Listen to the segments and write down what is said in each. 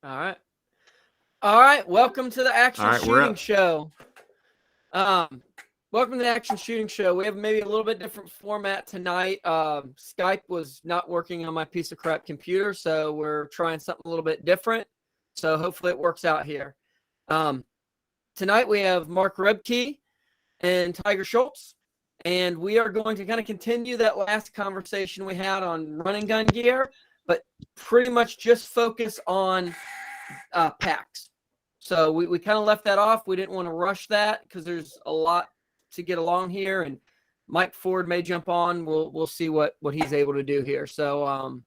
All right. All right. Welcome to the Action All right, we're Shooting up. Show. Um, Welcome to the Action Shooting Show. We have maybe a little bit different format tonight. Skype was not working on my piece of crap computer, so we're trying something a little bit different. So hopefully it works out here. Um, Tonight we have Mark Rebke and Tiger Schultz, and we are going to kind of continue that last conversation we had on running gun gear, but pretty much just focus on packs. So we kind of left that off. We didn't want to rush that because there's a lot to get along here, and Mike Ford may jump on. We'll see what he's able to do here. So all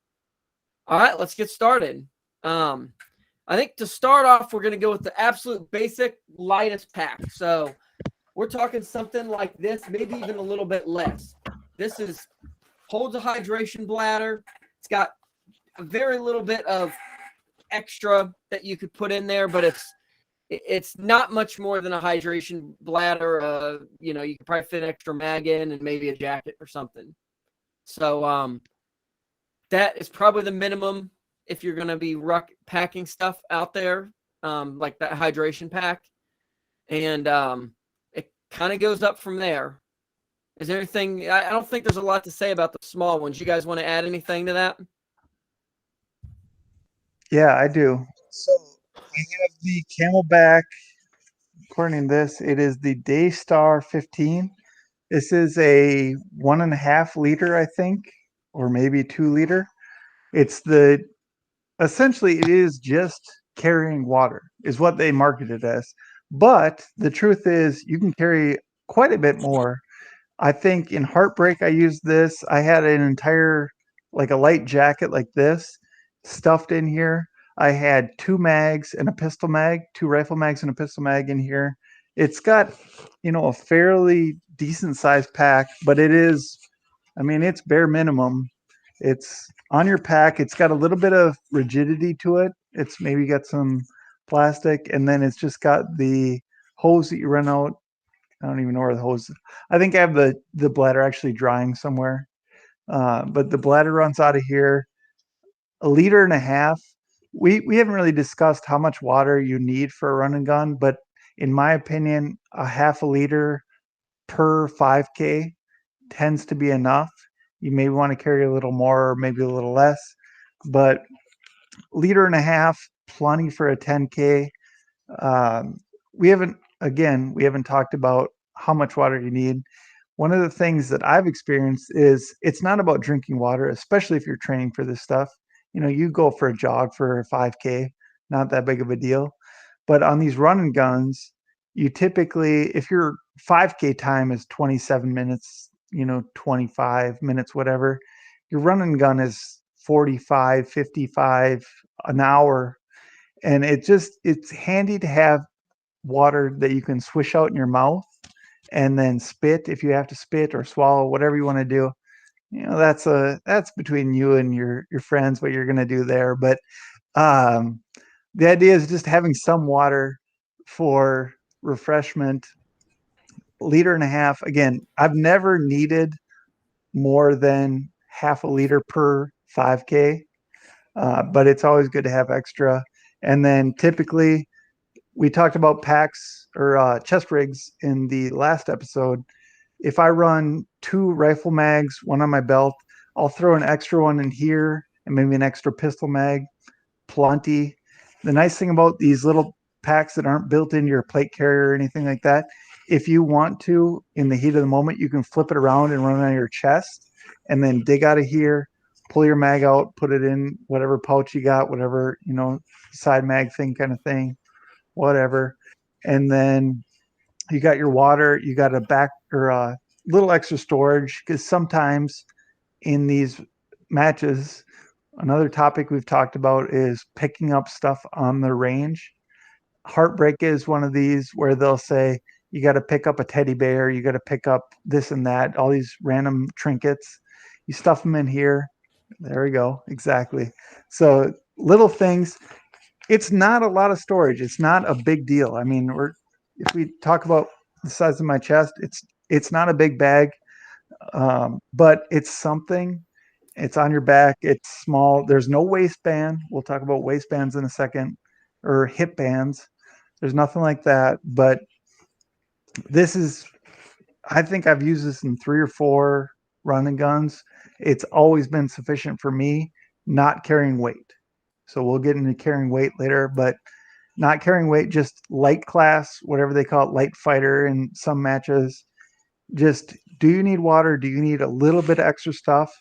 right, let's get started. I think to start off, we're going to go with the absolute basic lightest pack. So we're talking something like this, maybe even a little bit less. This holds a hydration bladder. It's got a very little bit of extra that you could put in there, but it's not much more than a hydration bladder. You could probably fit an extra mag in and maybe a jacket or something. So that is probably the minimum if you're going to be packing stuff out there, like that hydration pack. And it kind of goes up from there. Is there anything? I don't think there's a lot to say about the small ones. You guys want to add anything to that? Yeah, I do. So I have the Camelbak. According to this, it is the Daystar 15. This is a 1.5 liter, I think, or maybe 2 liter. It's essentially it is just carrying water, is what they market it as. But the truth is, you can carry quite a bit more. I think in Heartbreak, I used this. I had an entire, like a light jacket like this, stuffed in here. I had 2 mags and a pistol mag, 2 rifle mags and a pistol mag in here. It's got, a fairly decent sized pack, but it's bare minimum. It's on your pack. It's got a little bit of rigidity to it. It's maybe got some plastic, and then it's just got the hose that you run out. I don't even know where the hose. I think I have the bladder actually drying somewhere. But the bladder runs out of here. 1.5 liters. We haven't really discussed how much water you need for a run and gun, but in my opinion, a 0.5 liter per 5K tends to be enough. You may want to carry a little more or maybe a little less, but 1.5 liters, plenty for a 10K. Um, we haven't talked about how much water you need. One of the things that I've experienced is it's not about drinking water, especially if you're training for this stuff. You go for a jog for a 5K, not that big of a deal. But on these run and guns, you typically, if your 5K time is 27 minutes, 25 minutes, whatever, your run and gun is 45, 55, an hour. And it's handy to have water that you can swish out in your mouth and then spit if you have to spit or swallow, whatever you want to do. That's between you and your friends what you're going to do there. But um, the idea is just having some water for refreshment. 1.5 liters. Again, I've never needed more than 0.5 liter per 5K, but it's always good to have extra. And then typically, we talked about packs or chest rigs in the last episode. If I run 2 rifle mags, one on my belt, I'll throw an extra one in here and maybe an extra pistol mag. Plenty. The nice thing about these little packs that aren't built into your plate carrier or anything like that, if you want to, in the heat of the moment, you can flip it around and run it on your chest and then dig out of here, pull your mag out, put it in whatever pouch you got, whatever, side mag thing kind of thing, whatever. And then you got your water, you got a back or a little extra storage because sometimes in these matches, another topic we've talked about is picking up stuff on the range. Heartbreak is one of these where they'll say you got to pick up a teddy bear, you got to pick up this and that, all these random trinkets. You stuff them in here. There we go. Exactly. So little things. It's not a lot of storage. It's not a big deal. I mean, if we talk about the size of my chest, it's not a big bag, but it's something. It's on your back. It's small. There's no waistband. We'll talk about waistbands in a second. or hip bands. There's nothing like that. But this is, I think I've used this in 3 or 4 run and guns. It's always been sufficient for me, not carrying weight. So we'll get into carrying weight later, but not carrying weight, just light class, whatever they call it, light fighter in some matches. Just, do you need water? Do you need a little bit of extra stuff?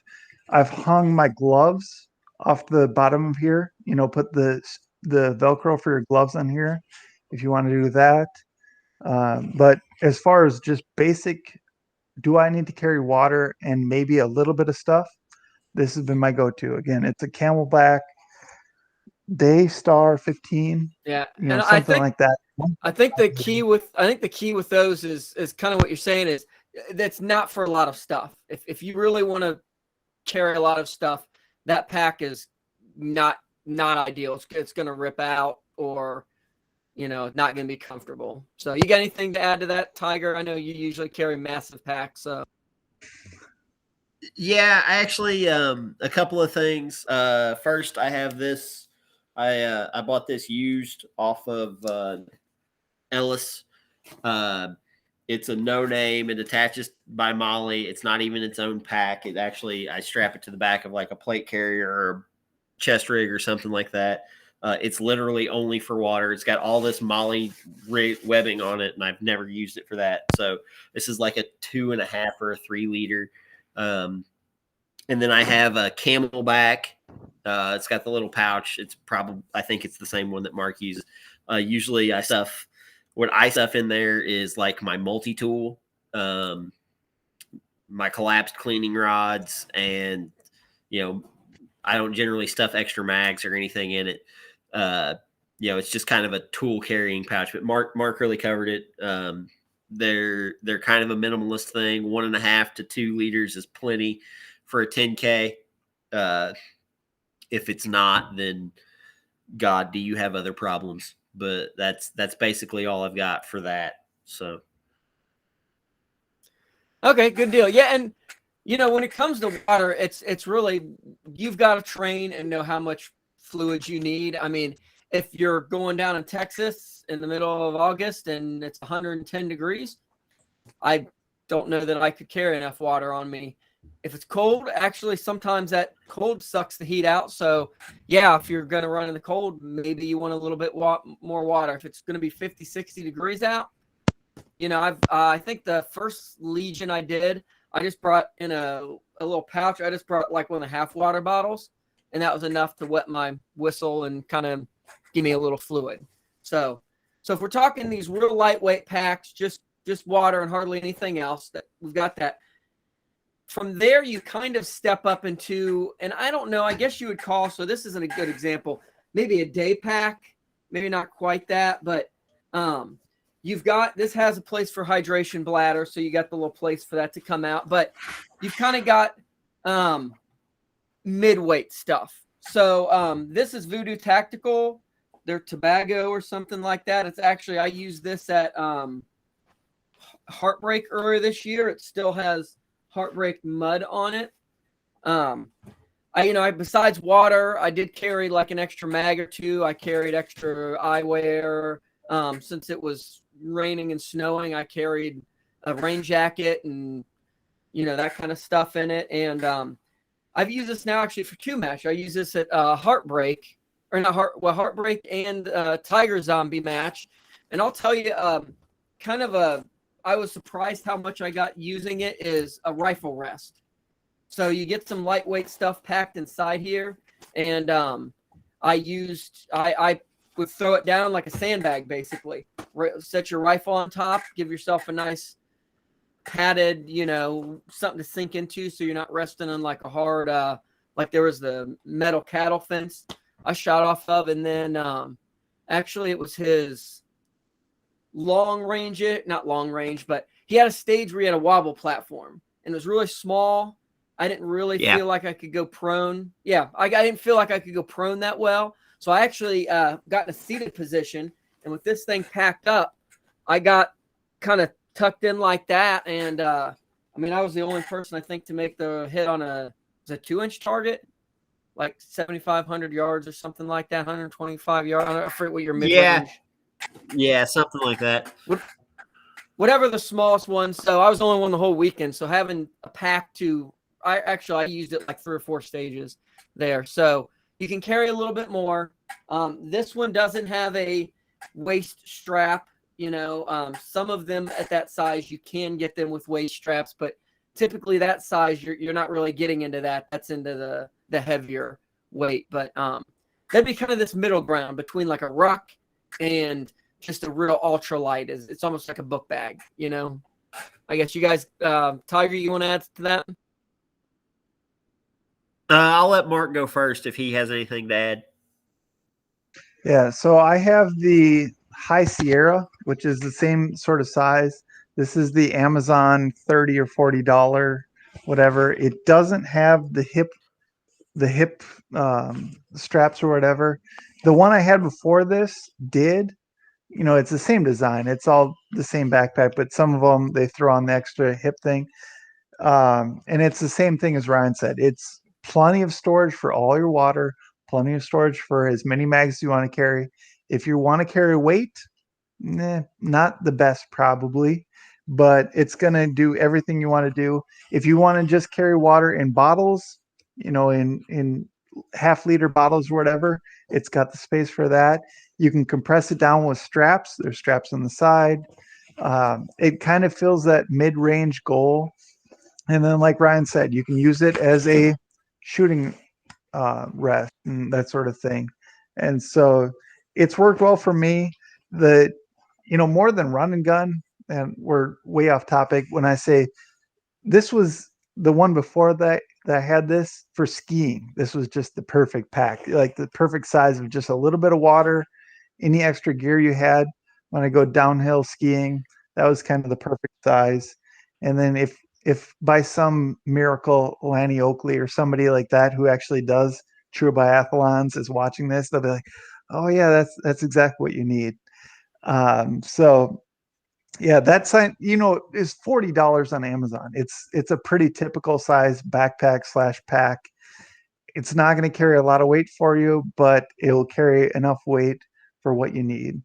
I've hung my gloves off the bottom of here, put the Velcro for your gloves on here if you want to do that. But as far as just basic, do I need to carry water and maybe a little bit of stuff? This has been my go-to. Again, it's a Camelbak Daystar 15, Yeah, and something like that. I think the key with those is kind of what you're saying is that's not for a lot of stuff. If you really want to carry a lot of stuff, that pack is not ideal. It's going to rip out, or not going to be comfortable. So you got anything to add to that, Tiger? I know you usually carry massive packs. So yeah, actually, a couple of things. First, I have this. I bought this used off of Ellis. It's a no name. It attaches by Molly. It's not even its own pack. It actually, I strap it to the back of like a plate carrier or chest rig or something like that. It's literally only for water. It's got all this Molly webbing on it, and I've never used it for that. So this is like a 2.5 or a 3 liter. And then I have a Camelbak. It's got the little pouch. I think it's the same one that Mark uses. Usually what I stuff in there is like my multi-tool, my collapsed cleaning rods, and, I don't generally stuff extra mags or anything in it. It's just kind of a tool carrying pouch, but Mark really covered it. They're kind of a minimalist thing. 1.5 to 2 liters is plenty for a 10K. If it's not, then God, do you have other problems? But that's basically all I've got for that. So, okay, good deal. Yeah, and when it comes to water, it's really, you've got to train and know how much fluid you need. I mean, if you're going down in Texas in the middle of August and it's 110 degrees, I don't know that I could carry enough water on me. If it's cold, actually, sometimes that cold sucks the heat out. So, yeah, if you're going to run in the cold, maybe you want a little bit more water. If it's going to be 50, 60 degrees out, I think the first Legion I did, I just brought in a little pouch. I just brought like 1.5 water bottles, and that was enough to wet my whistle and kind of give me a little fluid. So if we're talking these real lightweight packs, just water and hardly anything else, that we've got that. From there, you kind of step up into, and I don't know, I guess you would call, so this isn't a good example, maybe a day pack, maybe not quite that, but you've got, this has a place for hydration bladder, so you got the little place for that to come out, but you've kind of got mid-weight stuff. So this is Voodoo Tactical. They're Tobago or something like that. It's actually, I used this at Heartbreak earlier this year. It still has Heartbreak mud on it. I besides water, I did carry like an extra mag or 2. I carried extra eyewear. Since it was raining and snowing, I carried a rain jacket and that kind of stuff in it. And I've used this now actually for 2 match. I use this at Heartbreak, or not Heartbreak and Tiger Zombie match. And I'll tell you, I was surprised how much I got using it is a rifle rest. So you get some lightweight stuff packed inside here, and I would throw it down like a sandbag, basically. Set your rifle on top, give yourself a nice padded, something to sink into, so you're not resting on like a hard, like there was the metal cattle fence I shot off of, and then actually it was his long range, not long range, but he had a stage where he had a wobble platform, and it was really small. I didn't really feel like I could go prone. Yeah, I didn't feel like I could go prone that well. So I actually got in a seated position, and with this thing packed up, I got kind of tucked in like that. And I was the only person, I think, to make the hit on a 2-inch target like 7,500 yards or something like that, 125 yards. I forget what your mid Yeah. range. Yeah, something like that. Whatever the smallest one. So I was the only one the whole weekend. So having a pack I used it like 3 or 4 stages there. So you can carry a little bit more. This one doesn't have a waist strap. Some of them at that size, you can get them with waist straps, but typically that size, you're not really getting into that. That's into the heavier weight. But that'd be kind of this middle ground between like a ruck and just a real ultralight. It's almost like a book bag, I guess you guys, Tiger, you want to add to that? I'll let Mark go first if he has anything to add. Yeah, so I have the High Sierra, which is the same sort of size. This is the Amazon $30 or $40, whatever. It doesn't have the hip straps or whatever. The one I had before this did. It's the same design. It's all the same backpack, but some of them they throw on the extra hip thing. And it's the same thing as Ryan said. It's plenty of storage for all your water, plenty of storage for as many mags as you want to carry. If you want to carry weight, not the best probably, but it's going to do everything you want to do. If you want to just carry water in bottles, in half-liter bottles or whatever, it's got the space for that. You can compress it down with straps. There's straps on the side. It kind of fills that mid-range goal. And then, like Ryan said, you can use it as a shooting rest and that sort of thing. And so it's worked well for me. More than run and gun, and we're way off topic when I say this was the one before that I had this for skiing. This was just the perfect pack, like the perfect size of just a little bit of water, any extra gear you had when I go downhill skiing. That was kind of the perfect size. And then if by some miracle Lanny Oakley or somebody like that who actually does true biathlons is watching this, they'll be like, "Oh yeah, that's exactly what you need." So yeah, that sign is $40 on Amazon. It's a pretty typical size backpack / pack. It's not going to carry a lot of weight for you, but it'll carry enough weight for what you need.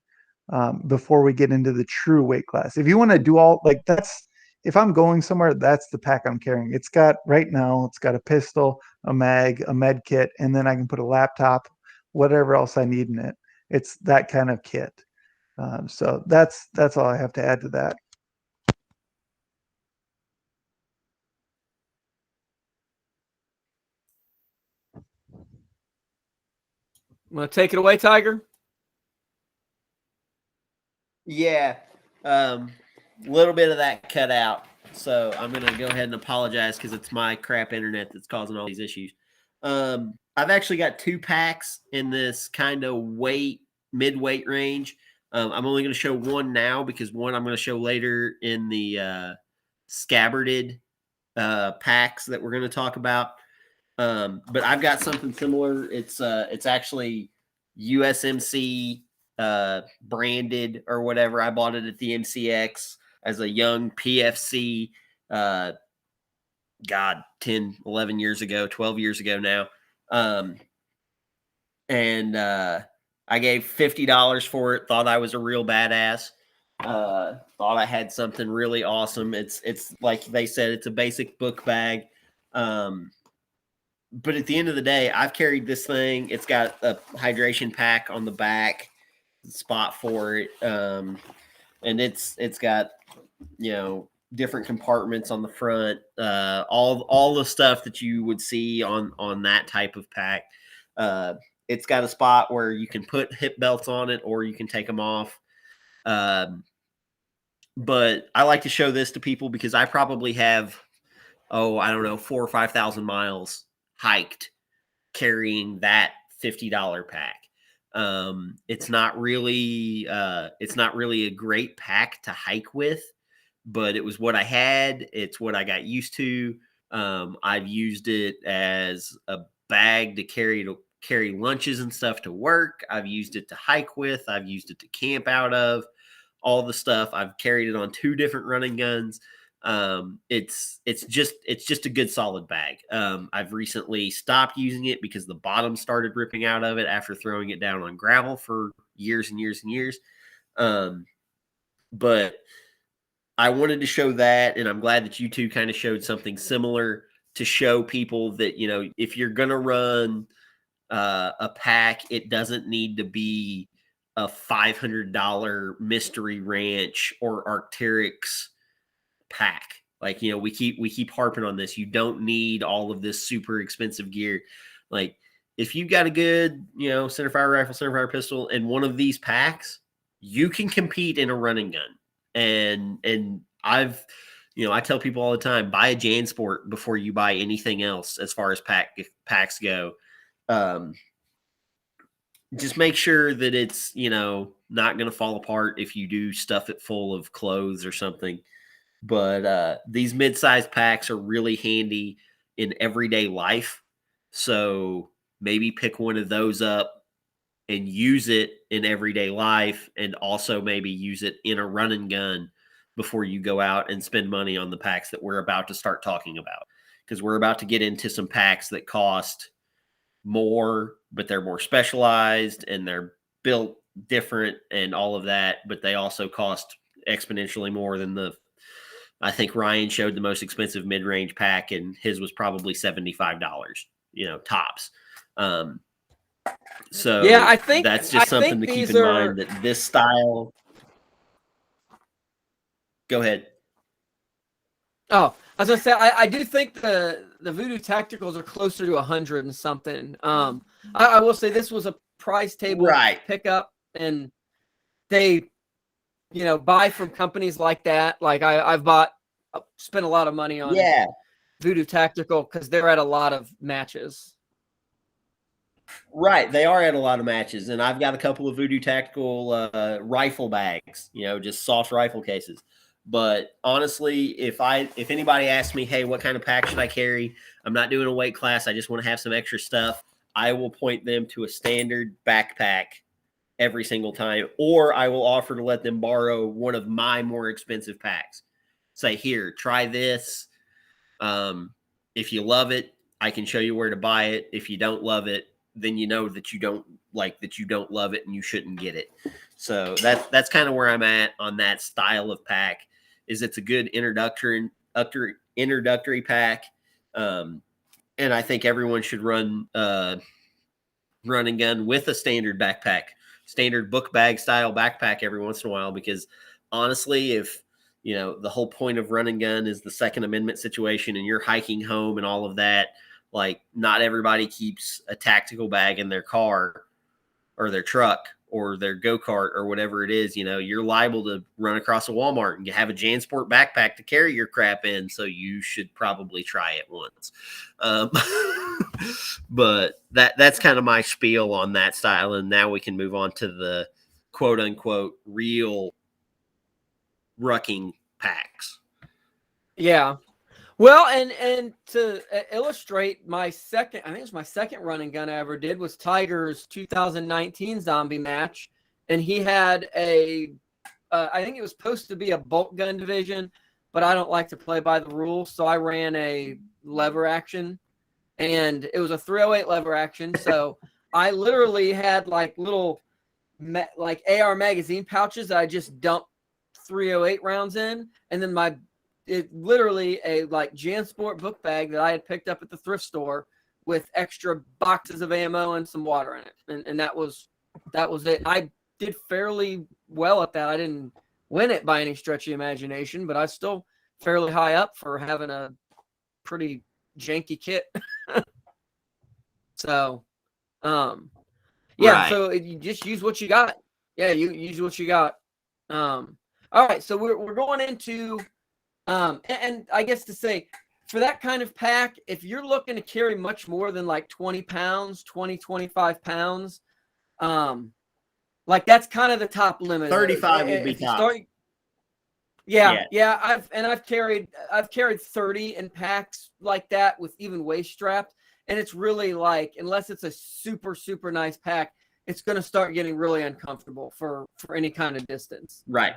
Before we get into the true weight class, if you want to do all like that's if I'm going somewhere, that's the pack I'm carrying. It's got a pistol, a mag, a med kit, and then I can put a laptop, whatever else I need in it. It's that kind of kit. So that's all I have to add to that. Want to take it away, Tiger? Yeah. Little bit of that cut out. So I'm going to go ahead and apologize because it's my crap internet that's causing all these issues. I've actually got 2 packs in this kind of mid-weight range. I'm only going to show one now because one I'm going to show later in the Scabbarded packs that we're going to talk about. But I've got something similar. It's actually USMC branded or whatever. I bought it at the NCX as a young PFC, 10, 11 years ago, 12 years ago now. And I gave $50 for it, thought I was a real badass. Thought I had something really awesome. It's like they said, it's a basic book bag. But at the end of the day, I've carried this thing. It's got a hydration pack on the back, spot for it. And it's got, different compartments on the front, all the stuff that you would see on that type of pack. It's got a spot where you can put hip belts on it or you can take them off. But I like to show this to people because I probably have, I don't know, 4,000 or 5,000 miles hiked carrying that $50 pack. It's not really a great pack to hike with, but it was what I had. It's what I got used to. I've used it as a bag to carry lunches and stuff to work. I've used it to hike with. I've used it to camp out of. All the stuff. I've carried it on 2 different running guns. It's just a good solid bag. I've recently stopped using it because the bottom started ripping out of it after throwing it down on gravel for years and years and years. But I wanted to show that, and I'm glad that you two kind of showed something similar to show people that, you know, if you're going to run a pack, it doesn't need to be a $500 Mystery Ranch or Arc'teryx pack. Like, you know, we keep harping on this. You don't need all of this super expensive gear. Like, if you've got a good, you know, centerfire rifle, centerfire pistol, and one of these packs, you can compete in a running gun. And I've, you know, I tell people all the time, buy a JanSport before you buy anything else as far as packs go. Just make sure that it's, you know, not going to fall apart if you do stuff it full of clothes or something. But these mid-sized packs are really handy in everyday life. So maybe pick one of those up and use it in everyday life, and also maybe use it in a run and gun before you go out and spend money on the packs that we're about to start talking about. Because we're about to get into some packs that cost more, but they're more specialized and they're built different and all of that, but they also cost exponentially more than I think Ryan showed the most expensive mid-range pack, and his was probably $75, you know, tops. So yeah, I think that's just something to keep in mind, that this style. Go ahead. Oh, I was gonna say, I do think the Voodoo Tacticals are closer to 100 and something. I will say this was a price table pickup, and they, you know, buy from companies like that. Like I've spent a lot of money on Voodoo Tactical because they're at a lot of matches. Right, they are at a lot of matches, and I've got a couple of Voodoo Tactical rifle bags, you know, just soft rifle cases. But honestly, if anybody asks me, hey, what kind of pack should I carry? I'm not doing a weight class. I just want to have some extra stuff. I will point them to a standard backpack every single time, or I will offer to let them borrow one of my more expensive packs. Say, here, try this. If you love it, I can show you where to buy it. If you don't love it, then you know that you don't love it and you shouldn't get it. So that's kind of where I'm at on that style of pack. Is it's a good introductory pack. And I think everyone should run run and gun with a standard backpack, standard book bag style backpack every once in a while, because honestly, if you know the whole point of run and gun is the Second Amendment situation and you're hiking home and all of that, like not everybody keeps a tactical bag in their car or their truck or their go-kart or whatever it is. You know, you're liable to run across a Walmart and have a JanSport backpack to carry your crap in. So you should probably try it once. But that's kind of my spiel on that style. And now we can move on to the quote unquote real rucking packs. Yeah. Well, and to illustrate my second, I think it was my second running gun I ever did, was Tiger's 2019 zombie match. And he had I think it was supposed to be a bolt gun division, but I don't like to play by the rules. So I ran a lever action, and it was a 308 lever action. So I literally had like little like AR magazine pouches that I just dumped 308 rounds in. And then literally a like JanSport book bag that I had picked up at the thrift store with extra boxes of ammo and some water in it. And that was it. I did fairly well at that. I didn't win it by any stretch of the imagination, but I was still fairly high up for having a pretty janky kit. So, yeah, Right. so you just use what you got. Yeah, you use what you got. All right, so we're going into and I guess to say, for that kind of pack, if you're looking to carry much more than like 20 pounds, 25 pounds, like that's kind of the top limit. 35 will be top. Yeah. I've carried 30 in packs like that with even waist strapped. And it's really like, unless it's a super, super nice pack, it's going to start getting really uncomfortable for any kind of distance. Right.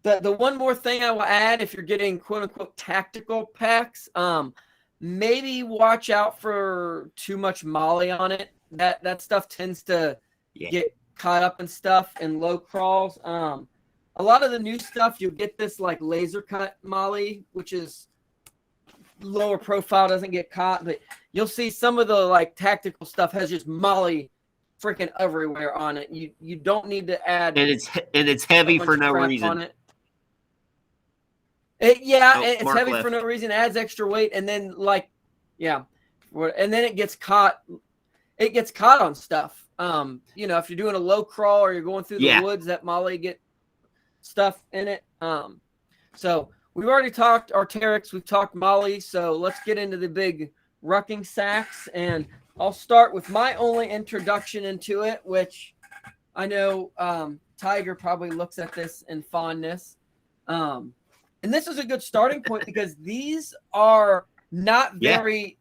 The one more thing I will add, if you're getting quote unquote tactical packs, maybe watch out for too much molly on it. That stuff tends to get caught up in stuff and low crawls. A lot of the new stuff, you'll get this like laser cut molly, which is lower profile, doesn't get caught, but you'll see some of the like tactical stuff has just molly freaking everywhere on it. You don't need to add, and it's heavy for no reason. On it. It's Mark heavy left. for no reason. Adds extra weight, and then and then it gets caught. It gets caught on stuff. If you're doing a low crawl or you're going through the woods, that molly get stuff in it. So we've already talked Arc'teryx, we've talked molly. So let's get into the big rucking sacks, and I'll start with my only introduction into it, which I know Tiger probably looks at this in fondness. And this is a good starting point because these are not very,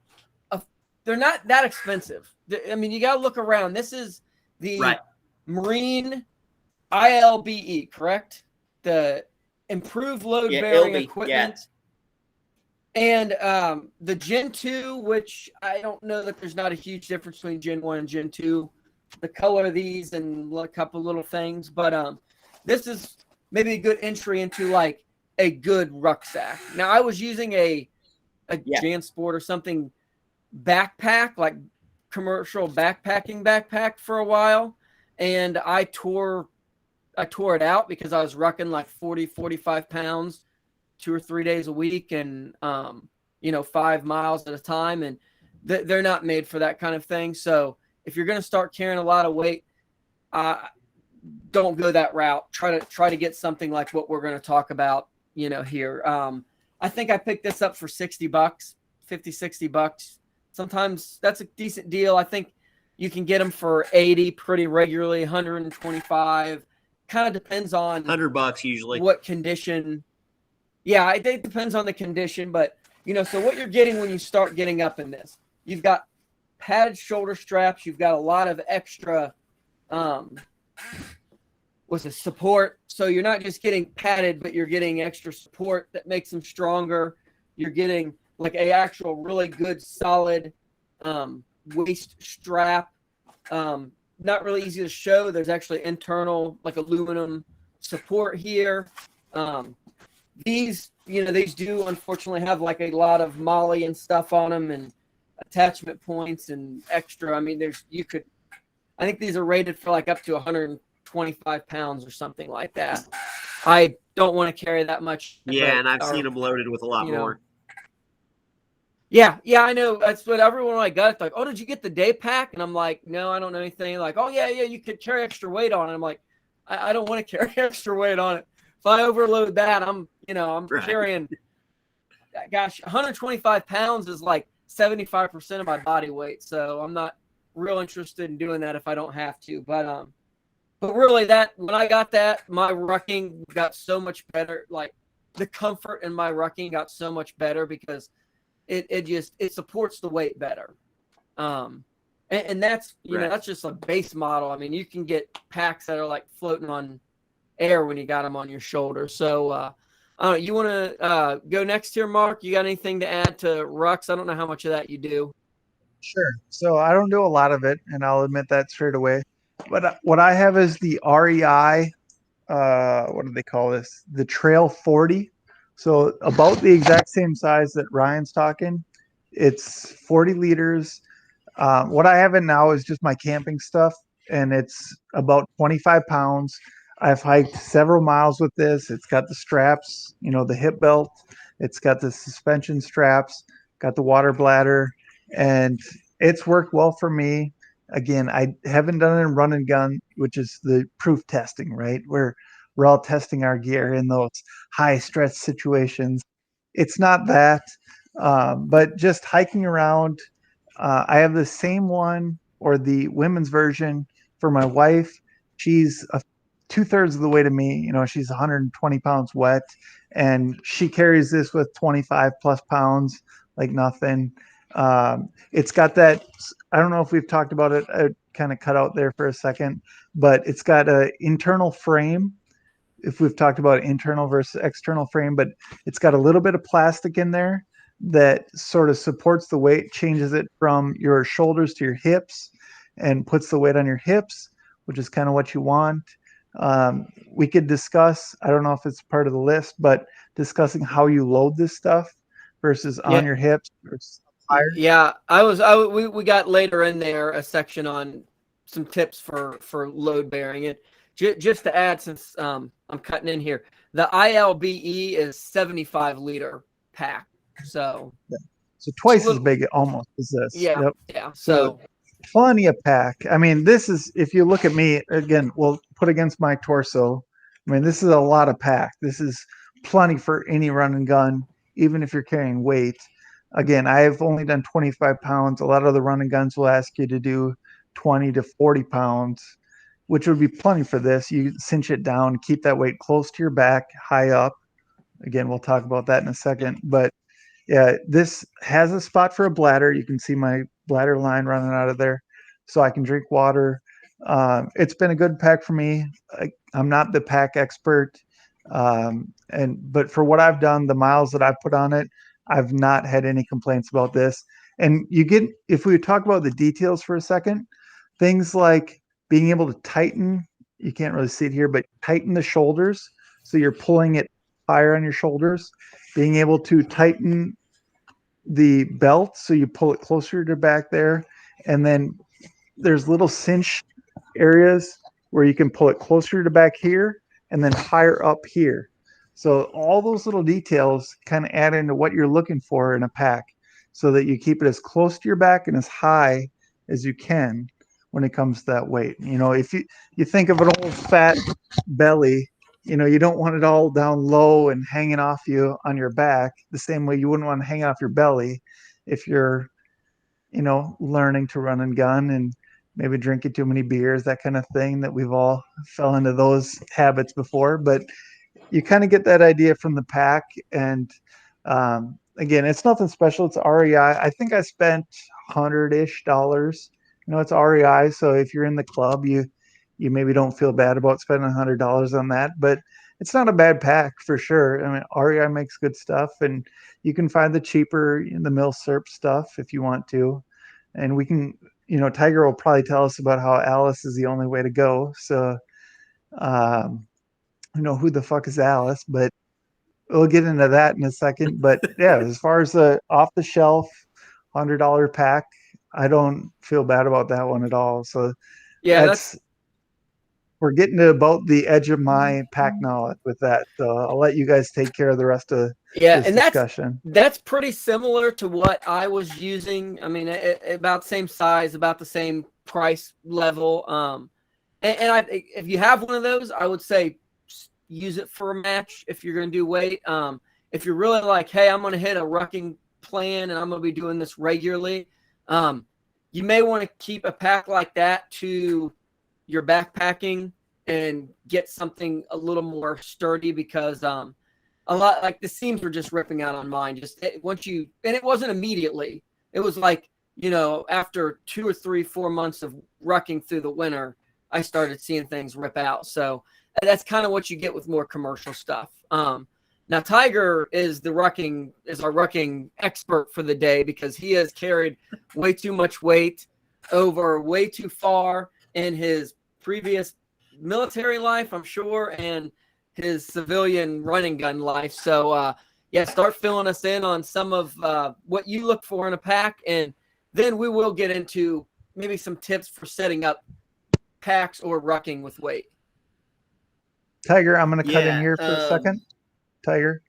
they're not that expensive. I mean, you got to look around. This is the Marine ILBE, correct? The improved load bearing equipment. And the Gen 2, which I don't know that there's not a huge difference between Gen 1 and Gen 2. The color of these and a couple little things. But this is maybe a good entry into like a good rucksack. Now, I was using a JanSport or something backpack, like commercial backpack for a while. And I tore it out because I was rucking like 40, 45 pounds 2 or 3 days a week and 5 miles at a time, and they're not made for that kind of thing. So if you're going to start carrying a lot of weight, don't go that route. Try to get something like what we're going to talk about here. I think I picked this up for $60, $50-$60. Sometimes that's a decent deal. I think you can get them for 80 pretty regularly, 125. Kind of depends on $100 usually what condition. Yeah, it depends on the condition, but so what you're getting when you start getting up in this, you've got padded shoulder straps, you've got a lot of extra support. So you're not just getting padded, but you're getting extra support that makes them stronger. You're getting like a actual really good solid waist strap. Not really easy to show. There's actually internal like aluminum support here. These do unfortunately have like a lot of molly and stuff on them and attachment points and extra. I mean, I think these are rated for like up to 125 pounds or something like that. I don't want to carry that much. Yeah, and I've seen them loaded with a lot more. Yeah, I know. That's what everyone I got. It's like, oh, did you get the day pack? And I'm like, no, I don't know anything. Like, oh yeah, you could carry extra weight on it. I'm like, I don't want to carry extra weight on it. If I overload that, I'm carrying, gosh, 125 pounds is like 75% of my body weight. So I'm not real interested in doing that if I don't have to. But really when I got that, my rucking got so much better. Like the comfort in my rucking got so much better because it supports the weight better. And that's, that's just a base model. I mean, you can get packs that are like floating on air when you got them on your shoulder. So, you want to go next here, Mark? You got anything to add to Rucks? I don't know how much of that you do. Sure. So I don't do a lot of it, and I'll admit that straight away. But what I have is the REI, what do they call this? The Trail 40. So about the exact same size that Ryan's talking. It's 40 liters. What I have in now is just my camping stuff, and it's about 25 pounds. I've hiked several miles with this. It's got the straps, the hip belt. It's got the suspension straps, got the water bladder, and it's worked well for me. Again, I haven't done it in run and gun, which is the proof testing, right? Where we're all testing our gear in those high stress situations. It's not that, but just hiking around. I have the same one or the women's version for my wife. She's 2/3 of the way to me. She's 120 pounds wet, and she carries this with 25 plus pounds like nothing. It's got that. I don't know if we've talked about it. I kind of cut out there for a second, but it's got an internal frame if we've talked about internal versus external frame, but it's got a little bit of plastic in there that sort of supports the weight, changes it from your shoulders to your hips, and puts the weight on your hips, which is kind of what you want. We could discuss, I don't know if it's part of the list, but discussing how you load this stuff versus on your hips versus higher. Yeah, we got later in there a section on some tips for load bearing. And just to add, since I'm cutting in here, the ILBE is 75-liter pack. So twice as big almost as this. Yeah. Yep. Yeah. So plenty of pack. I mean, this is, if you look at me again, we'll put against my torso. I mean, this is a lot of pack. This is plenty for any run and gun, even if you're carrying weight. Again, I've only done 25 pounds. A lot of the run and guns will ask you to do 20 to 40 pounds, which would be plenty for this. You cinch it down, keep that weight close to your back, high up. Again, we'll talk about that in a second. But yeah, this has a spot for a bladder. You can see my bladder line running out of there, so I can drink water. It's been a good pack for me. I'm not the pack expert, but for what I've done, the miles that I've put on it, I've not had any complaints about this. And if we talk about the details for a second, things like being able to tighten, you can't really see it here, but tighten the shoulders. So you're pulling it higher on your shoulders, being able to tighten the belt. So you pull it closer to back there. And then there's little cinch areas where you can pull it closer to back here and then higher up here. So all those little details kind of add into what you're looking for in a pack, so that you keep it as close to your back and as high as you can when it comes to that weight. If you think of an old fat belly, you don't want it all down low and hanging off you on your back the same way you wouldn't want to hang off your belly if you're, learning to run and gun and maybe drinking too many beers, that kind of thing, that we've all fell into those habits before. But you kind of get that idea from the pack. And again, it's nothing special. It's REI. I think I spent $100-ish. It's REI. So if you're in the club, you maybe don't feel bad about spending $100 on that, but it's not a bad pack for sure. I mean, REI makes good stuff, and you can find the cheaper, the Milsurp stuff if you want to. And we can, Tiger will probably tell us about how Alice is the only way to go. So, who the fuck is Alice, but we'll get into that in a second. But yeah, as far as the off the shelf $100 pack, I don't feel bad about that one at all. So yeah, we're getting to about the edge of my pack knowledge with that. So I'll let you guys take care of the rest of this discussion. That's pretty similar to what I was using. I mean, about the same size, about the same price level. If you have one of those, I would say use it for a match if you're going to do weight. If you're really like, hey, I'm going to hit a rucking plan and I'm going to be doing this regularly, you may want to keep a pack like that to your backpacking and get something a little more sturdy, because a lot, like, the seams were just ripping out on mine. And it wasn't immediately. It was like, after 2 or 3, 4 months of rucking through the winter, I started seeing things rip out. So that's kind of what you get with more commercial stuff. Now Tiger is our rucking expert for the day, because he has carried way too much weight over way too far in his previous military life, I'm sure, and his civilian running gun life. So start filling us in on some of what you look for in a pack, and then we will get into maybe some tips for setting up packs or rucking with weight. Tiger, I'm going to cut in here for a second. Tiger,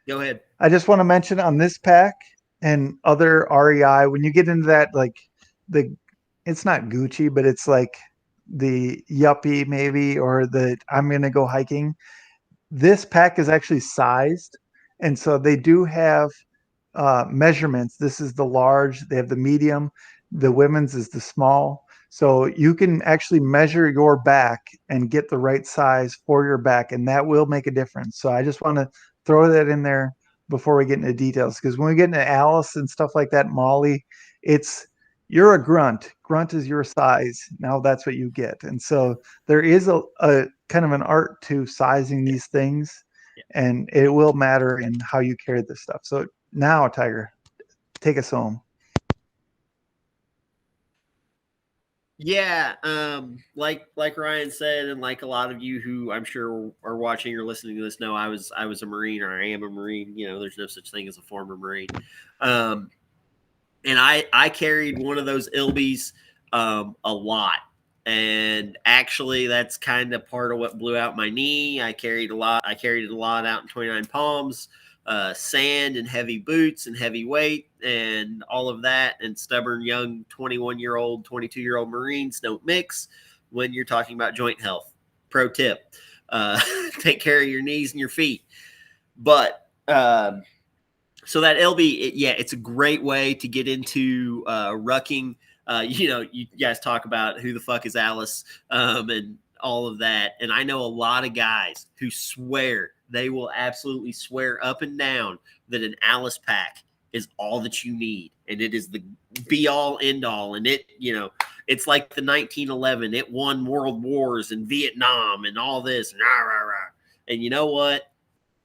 go ahead. I just want to mention on this pack and other REI, when you get into that, like it's not Gucci, but it's like the Yuppie maybe, or the I'm going to go hiking. This pack is actually sized. And so they do have measurements. This is the large, they have the medium, the women's is the small. So you can actually measure your back and get the right size for your back, and that will make a difference. So I just want to throw that in there before we get into details, because when we get into Alice and stuff like that, Molly, it's you're a grunt. Grunt is your size. Now that's what you get. And so there is a kind of an art to sizing these things, and it will matter in how you carry this stuff. So now, Tiger, take us home. Yeah, like Ryan said, and like a lot of you who I'm sure are watching or listening to this know, I was a Marine, or I am a Marine. You know, there's no such thing as a former Marine. And I carried one of those Ilbies a lot. And actually, that's kind of part of what blew out my knee. I carried it a lot out in 29 Palms, sand and heavy boots and heavy weight and all of that. And stubborn young 21-year-old, 22-year-old Marines don't mix when you're talking about joint health. Pro tip: take care of your knees and your feet. But so that LB, it's a great way to get into rucking. You guys talk about who the fuck is Alice and all of that. And I know a lot of guys who swear, they will absolutely swear up and down that an Alice pack is all that you need. And it is the be all end all. And it's like the 1911. It won world wars in Vietnam and all this. And you know what?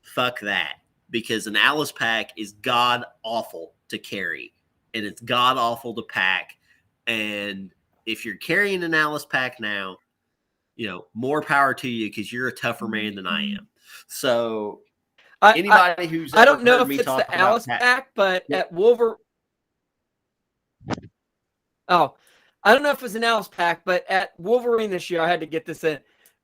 Fuck that. Because an Alice pack is god awful to carry, and it's god awful to pack. And if you're carrying an Alice pack now, more power to you, because you're a tougher man than I am. So anybody who's I ever don't know heard if me it's talk the about Alice pack, but at Wolverine. Oh, I don't know if it was an Alice pack, but at Wolverine this year, I had to get this in.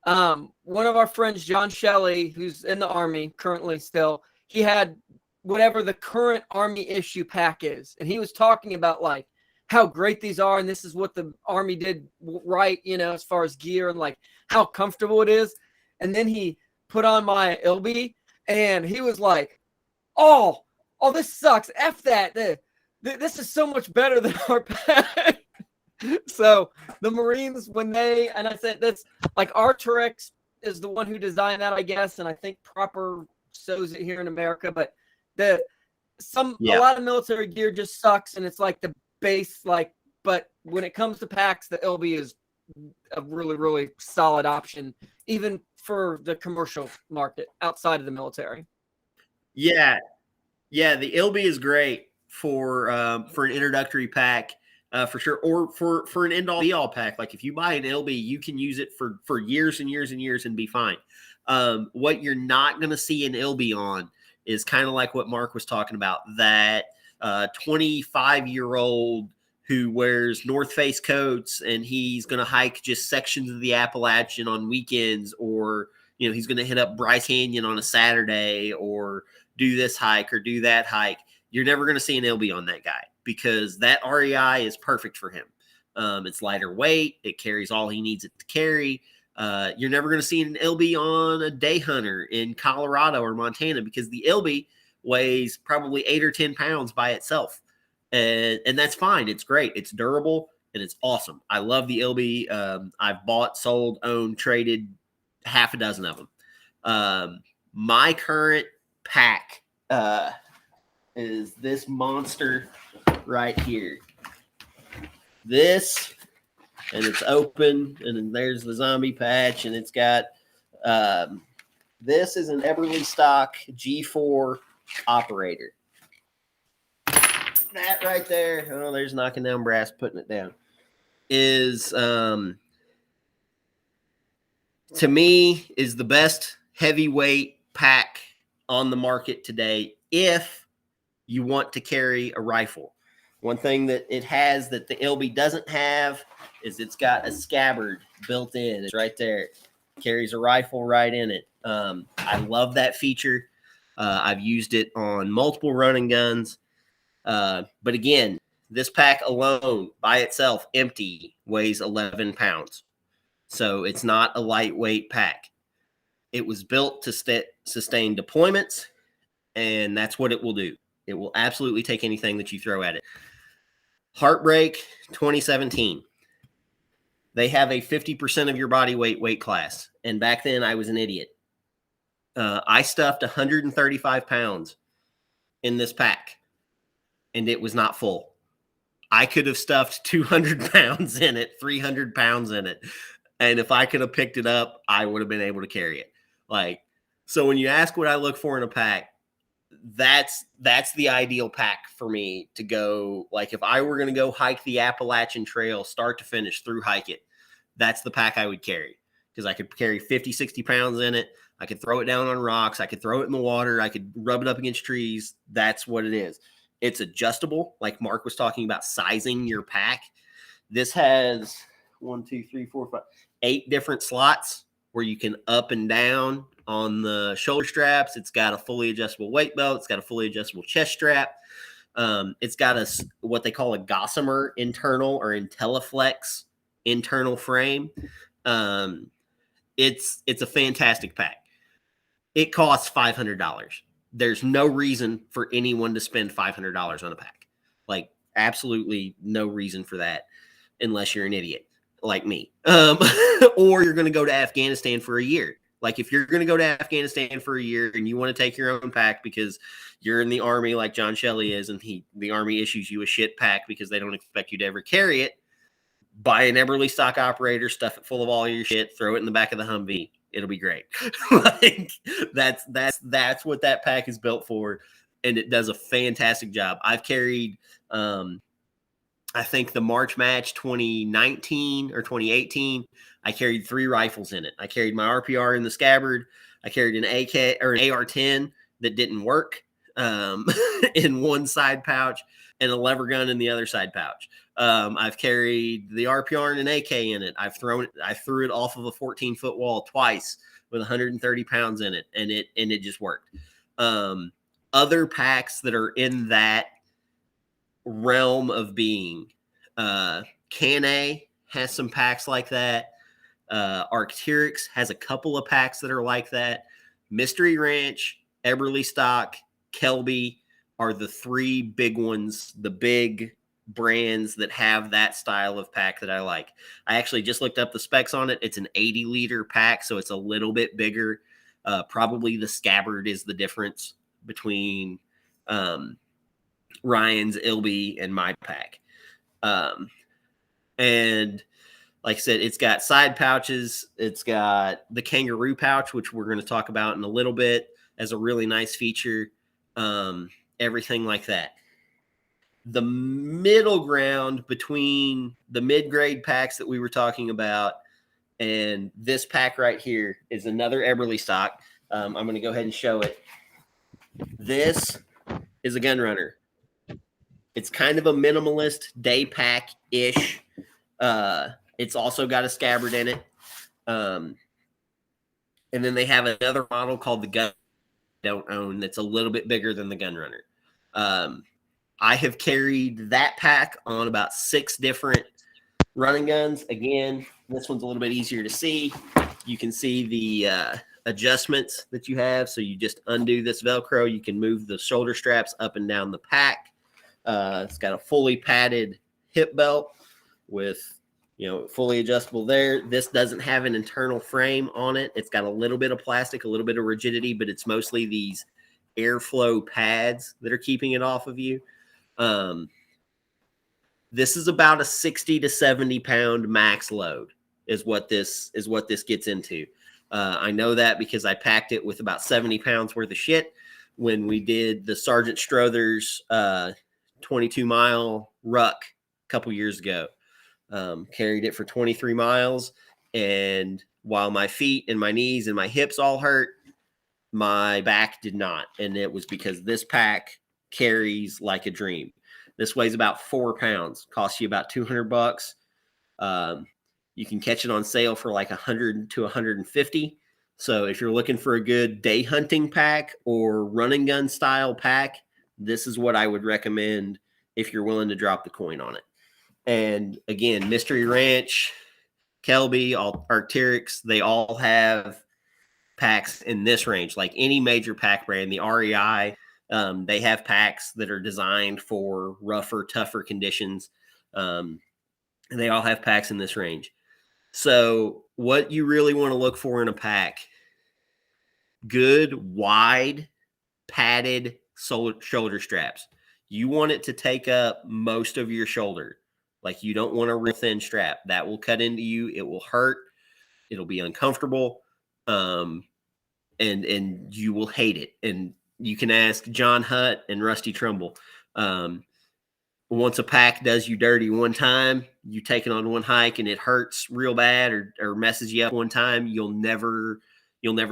One of our friends, John Shelley, who's in the Army currently still, he had whatever the current Army issue pack is. And he was talking about like how great these are. And this is what the Army did right, as far as gear and like how comfortable it is. And then he put on my Ilby and he was like, oh, this sucks. F that. This is so much better than our pack. So the Marines, and I said that's like Arterex is the one who designed that, I guess, and I think Proper sews it here in America. But a lot of military gear just sucks, and it's like the base. But when it comes to packs, the LB is a really, really solid option, even for the commercial market outside of the military. Yeah, the LB is great for an introductory pack. For sure, or for an end all be all pack. Like if you buy an LB, you can use it for years and years and years and be fine. What you're not going to see an LB on is kind of like what Mark was talking about, that 25-year-old who wears North Face coats and he's going to hike just sections of the Appalachian on weekends, or he's going to hit up Bryce Canyon on a Saturday, or do this hike or do that hike. You're never going to see an LB on that guy, because that REI is perfect for him. It's lighter weight. It carries all he needs it to carry. You're never going to see an LB on a day hunter in Colorado or Montana, because the LB weighs probably 8 or 10 pounds by itself. And that's fine. It's great. It's durable and it's awesome. I love the LB. I've bought, sold, owned, traded half a dozen of them. My current pack is this monster right here. This, and it's open, and then there's the zombie patch, and it's got this is an Eberly stock G4 operator. That right there, oh, there's knocking down brass, putting it down, is to me is the best heavyweight pack on the market today if you want to carry a rifle. One thing that it has that the LB doesn't have is it's got a scabbard built in. It's right there. It carries a rifle right in it. I love that feature. I've used it on multiple running guns. But again, this pack alone by itself, empty, weighs 11 pounds. So it's not a lightweight pack. It was built to sustain deployments, and that's what it will do. It will absolutely take anything that you throw at it. Heartbreak 2017. They have a 50% of your body weight class. And back then I was an idiot. I stuffed 135 pounds in this pack, and it was not full. I could have stuffed 200 pounds in it, 300 pounds in it. And if I could have picked it up, I would have been able to carry it. Like, so when you ask what I look for in a pack, that's the ideal pack for me to go. Like, if I were going to go hike the Appalachian Trail, start to finish through hike it, that's the pack I would carry, because I could carry 50, 60 pounds in it. I could throw it down on rocks. I could throw it in the water. I could rub it up against trees. That's what it is. It's adjustable. Like Mark was talking about sizing your pack. This has 8 different slots where you can up and down on the shoulder straps. It's got a fully adjustable weight belt. It's got a fully adjustable chest strap. It's got what they call a gossamer internal or IntelliFlex internal frame. It's a fantastic pack. It costs $500. There's no reason for anyone to spend $500 on a pack. Like, absolutely no reason for that, unless you're an idiot like me. Or you're going to go to Afghanistan for a year. Like, if you're going to go to Afghanistan for a year and you want to take your own pack because you're in the Army like John Shelley is, and the Army issues you a shit pack because they don't expect you to ever carry it, buy an Eberly stock operator, stuff it full of all your shit, throw it in the back of the Humvee. It'll be great. Like, that's what that pack is built for, and it does a fantastic job. I've carried, I think the March Match 2019 or 2018, I carried 3 rifles in it. I carried my RPR in the Scabbard. I carried an AK or an AR-10 that didn't work in one side pouch, and a lever gun in the other side pouch. I've carried the RPR and an AK in it. I threw it off of a 14-foot wall twice with 130 pounds in it, and it just worked. Other packs that are in that realm of being, Can-A has some packs like that. Arc'teryx has a couple of packs that are like that. Mystery Ranch, Eberly Stock, Kelby are the 3 big ones, the big brands that have that style of pack that I like. I actually just looked up the specs on it. It's an 80-liter pack, so it's a little bit bigger. Probably the Scabbard is the difference between Ryan's, Ilby, and my pack. And like I said, it's got side pouches. It's got the Kangaroo pouch, which we're going to talk about in a little bit, as a really nice feature. Everything like that. The middle ground between the mid-grade packs that we were talking about and this pack right here is another Eberly stock. I'm going to go ahead and show it. This is a gun runner. It's kind of a minimalist day pack-ish. It's also got a Scabbard in it. And then they have another model called the Gun I don't own that's a little bit bigger than the gun runner. I have carried that pack on about 6 different running guns. Again, this one's a little bit easier to see. You can see the adjustments that you have. So you just undo this Velcro. You can move the shoulder straps up and down the pack. It's got a fully padded hip belt with, fully adjustable there. This doesn't have an internal frame on it. It's got a little bit of plastic, a little bit of rigidity, but it's mostly these airflow pads that are keeping it off of you. This is about a 60 to 70 pound max load is what this gets into. I know that because I packed it with about 70 pounds worth of shit when we did the Sergeant Strothers 22-mile ruck a couple years ago. Carried it for 23 miles, and while my feet and my knees and my hips all hurt, my back did not, and it was because this pack carries like a dream. This weighs about 4 pounds, costs you about $200. You can catch it on sale for like 100 to 150. So if you're looking for a good day hunting pack or running gun style pack, this is what I would recommend if you're willing to drop the coin on it. And again, Mystery Ranch, Kelby, Arc'teryx, they all have packs in this range. Like any major pack brand, the REI, they have packs that are designed for rougher, tougher conditions. And they all have packs in this range. So what you really want to look for in a pack, good, wide, padded shoulder straps. You want it to take up most of your shoulder. Like, you don't want a real thin strap. That will cut into you. It will hurt. It'll be uncomfortable. And you will hate it. And you can ask John Hutt and Rusty Trumbull. Once a pack does you dirty one time, you take it on one hike and it hurts real bad or messes you up one time, you'll never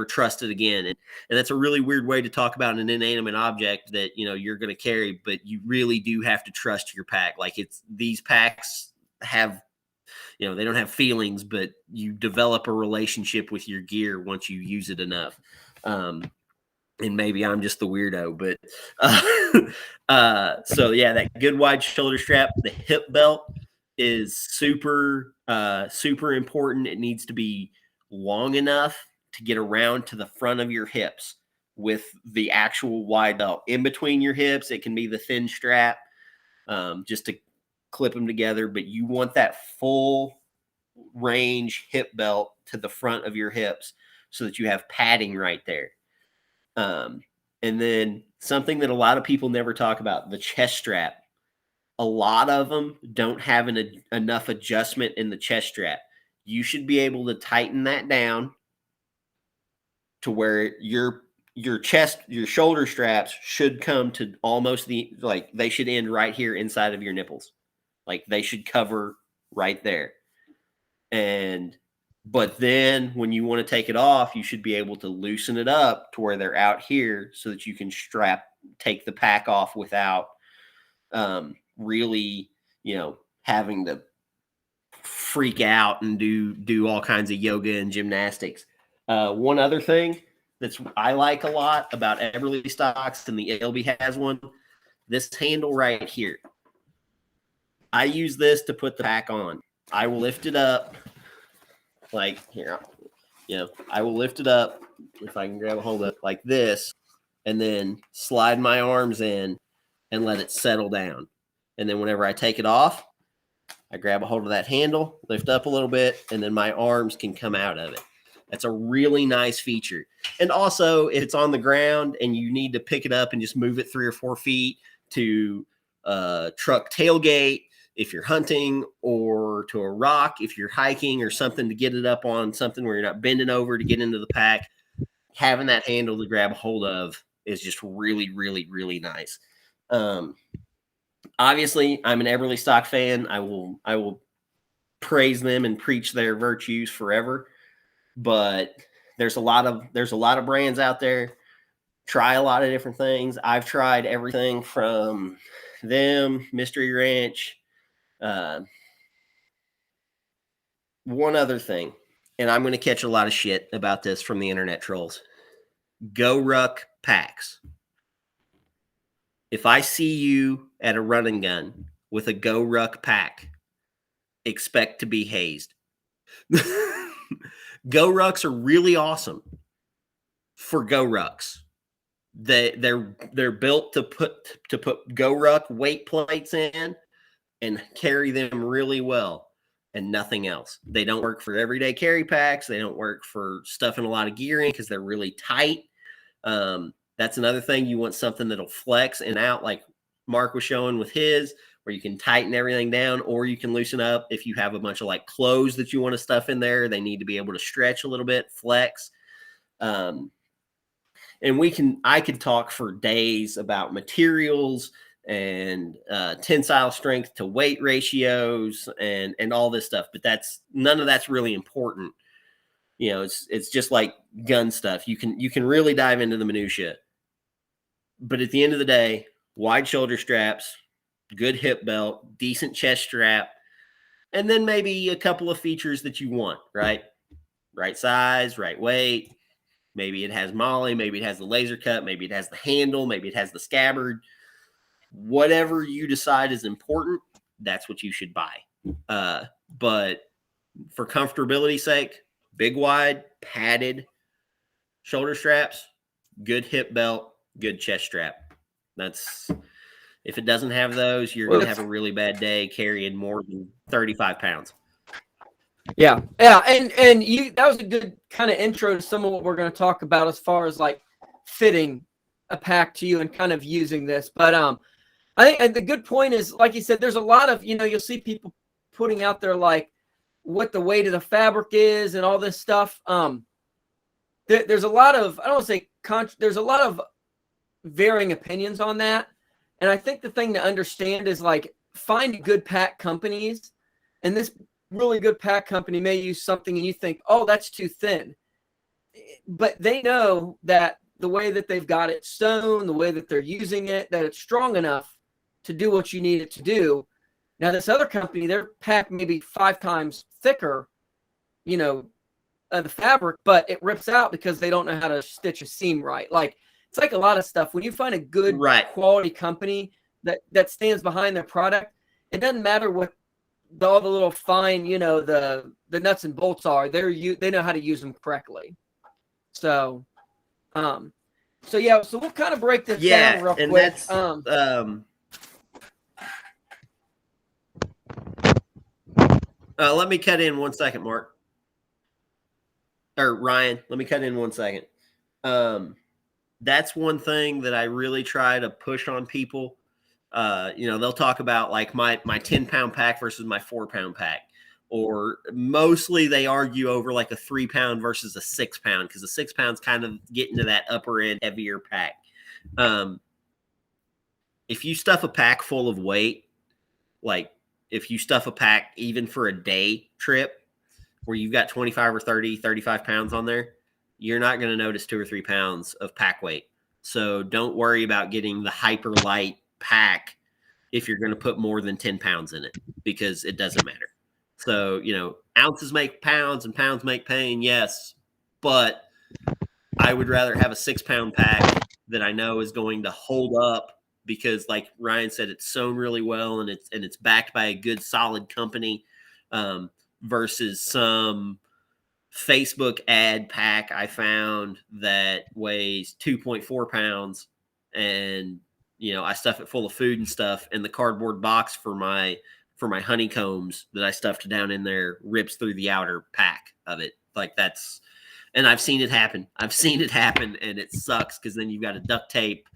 trust it again. And that's a really weird way to talk about an inanimate object that, you're going to carry, but you really do have to trust your pack. Like, these packs have, they don't have feelings, but you develop a relationship with your gear once you use it enough. And maybe I'm just the weirdo, but so yeah, that good wide shoulder strap, the hip belt is super important. It needs to be long enough to get around to the front of your hips with the actual wide belt. In between your hips, it can be the thin strap, just to clip them together, but you want that full range hip belt to the front of your hips so that you have padding right there. And then something that a lot of people never talk about, the chest strap. A lot of them don't have enough adjustment in the chest strap. You should be able to tighten that down to where your shoulder straps should come to almost they should end right here inside of your nipples. Like, they should cover right there. But then when you want to take it off, you should be able to loosen it up to where they're out here so that you can take the pack off without really, having to freak out and do all kinds of yoga and gymnastics. One other thing I like a lot about Everly stocks, and the LB has one, this handle right here. I use this to put the pack on. I will lift it up. Like, here, I will lift it up if I can grab a hold of it like this, and then slide my arms in and let it settle down. And then whenever I take it off, I grab a hold of that handle, lift up a little bit, and then my arms can come out of it. That's a really nice feature. And also, if it's on the ground and you need to pick it up and just move it 3 or 4 feet to truck tailgate, if you're hunting, or to a rock, if you're hiking or something, to get it up on something where you're not bending over to get into the pack, having that handle to grab a hold of is just really, really, really nice. Obviously, I'm an Everly stock fan. I will praise them and preach their virtues forever. But there's a lot of brands out there. Try a lot of different things. I've tried everything from them, Mystery Ranch. One other thing, and I'm going to catch a lot of shit about this from the internet trolls. Go Ruck packs. If I see you at a run and gun with a Go Ruck pack, expect to be hazed. Go Rucks are really awesome for Go Rucks. They're built to put Go Ruck weight plates in and carry them really well, and nothing else. They don't work for everyday carry packs. They don't work for stuffing a lot of gear in because they're really tight. That's another thing. You want something that'll flex and out, like Mark was showing with his, where you can tighten everything down, or you can loosen up. If you have a bunch of like clothes that you want to stuff in there, they need to be able to stretch a little bit, flex. And I could talk for days about materials and tensile strength to weight ratios and all this stuff, but none of that's really important. It's just like gun stuff. You can really dive into the minutia, but at the end of the day, wide shoulder straps, good hip belt, decent chest strap, and then maybe a couple of features that you want, right? Right size, right weight. Maybe it has molly, maybe it has the laser cut, maybe it has the handle, maybe it has the scabbard. Whatever you decide is important, that's what you should buy. But for comfortability's sake, big, wide, padded shoulder straps, good hip belt, good chest strap. If it doesn't have those, you're going to have a really bad day carrying more than 35 pounds. Yeah. And that was a good kind of intro to some of what we're going to talk about as far as like fitting a pack to you and kind of using this. But I think, and the good point is, like you said, there's a lot of, you'll see people putting out there like what the weight of the fabric is and all this stuff. There's a lot of, I don't want to say there's a lot of varying opinions on that. And I think the thing to understand is like find good pack companies, and this really good pack company may use something and you think, oh, that's too thin. But they know that the way that they've got it sewn, the way that they're using it, that it's strong enough to do what you need it to do. Now, this other company, their pack may be 5 times thicker, the fabric, but it rips out because they don't know how to stitch a seam right. Like, it's like a lot of stuff. When you find a good quality company that stands behind their product, it doesn't matter what all the little fine, the nuts and bolts are. They know how to use them correctly. So, so we'll kind of break this down real quick. That's, let me cut in 1 second, Mark. Or Ryan, let me cut in 1 second. That's one thing that I really try to push on people. They'll talk about like my 10-pound pack versus my 4-pound pack. Or mostly they argue over like a 3-pound versus a 6-pound, because the 6-pound's kind of getting to that upper end, heavier pack. If you stuff a pack full of weight, like if you stuff a pack even for a day trip where you've got 25 or 30, 35 pounds on there, you're not going to notice 2 or 3 pounds of pack weight. So don't worry about getting the hyper light pack if you're going to put more than 10 pounds in it, because it doesn't matter. So, ounces make pounds and pounds make pain, yes. But I would rather have a 6-pound pack that I know is going to hold up, because like Ryan said, it's sewn really well and it's backed by a good solid company, versus some Facebook ad pack I found that weighs 2.4 pounds and, I stuff it full of food and stuff, and the cardboard box for my honeycombs that I stuffed down in there rips through the outer pack of it. Like and I've seen it happen. And it sucks, because then you've got to duct tape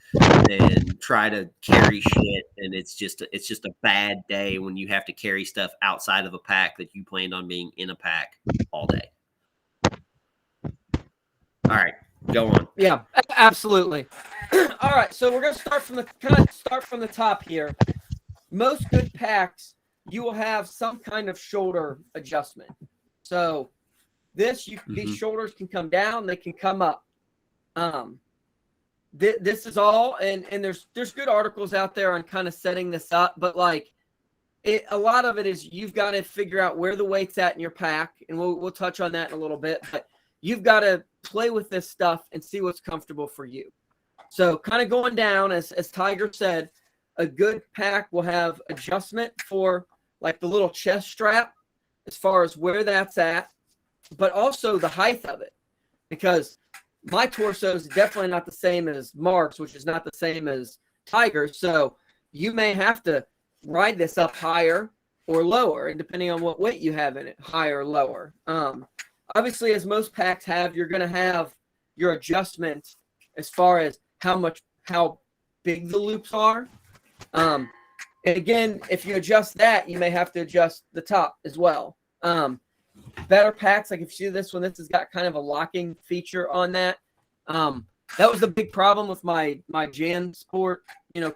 and try to carry shit. And it's just a bad day when you have to carry stuff outside of a pack that you planned on being in a pack all day. All right, go on. Yeah, absolutely. All right, so we're going to start from the top here. Most good packs, you will have some kind of shoulder adjustment. So these shoulders can come down, they can come up. This is all, and there's good articles out there on kind of setting this up, but like a lot of it is you've got to figure out where the weight's at in your pack, and we'll touch on that in a little bit, but you've got to play with this stuff and see what's comfortable for you. So kind of going down, as Tiger said, a good pack will have adjustment for like the little chest strap as far as where that's at, but also the height of it, because my torso is definitely not the same as Mark's, which is not the same as Tiger's. So you may have to ride this up higher or lower, and depending on what weight you have in it, higher or lower. Obviously, as most packs have, you're going to have your adjustment as far as how big the loops are. And again, if you adjust that, you may have to adjust the top as well. Better packs, like if you see this one, this has got kind of a locking feature on that. That was the big problem with my Jan Sport,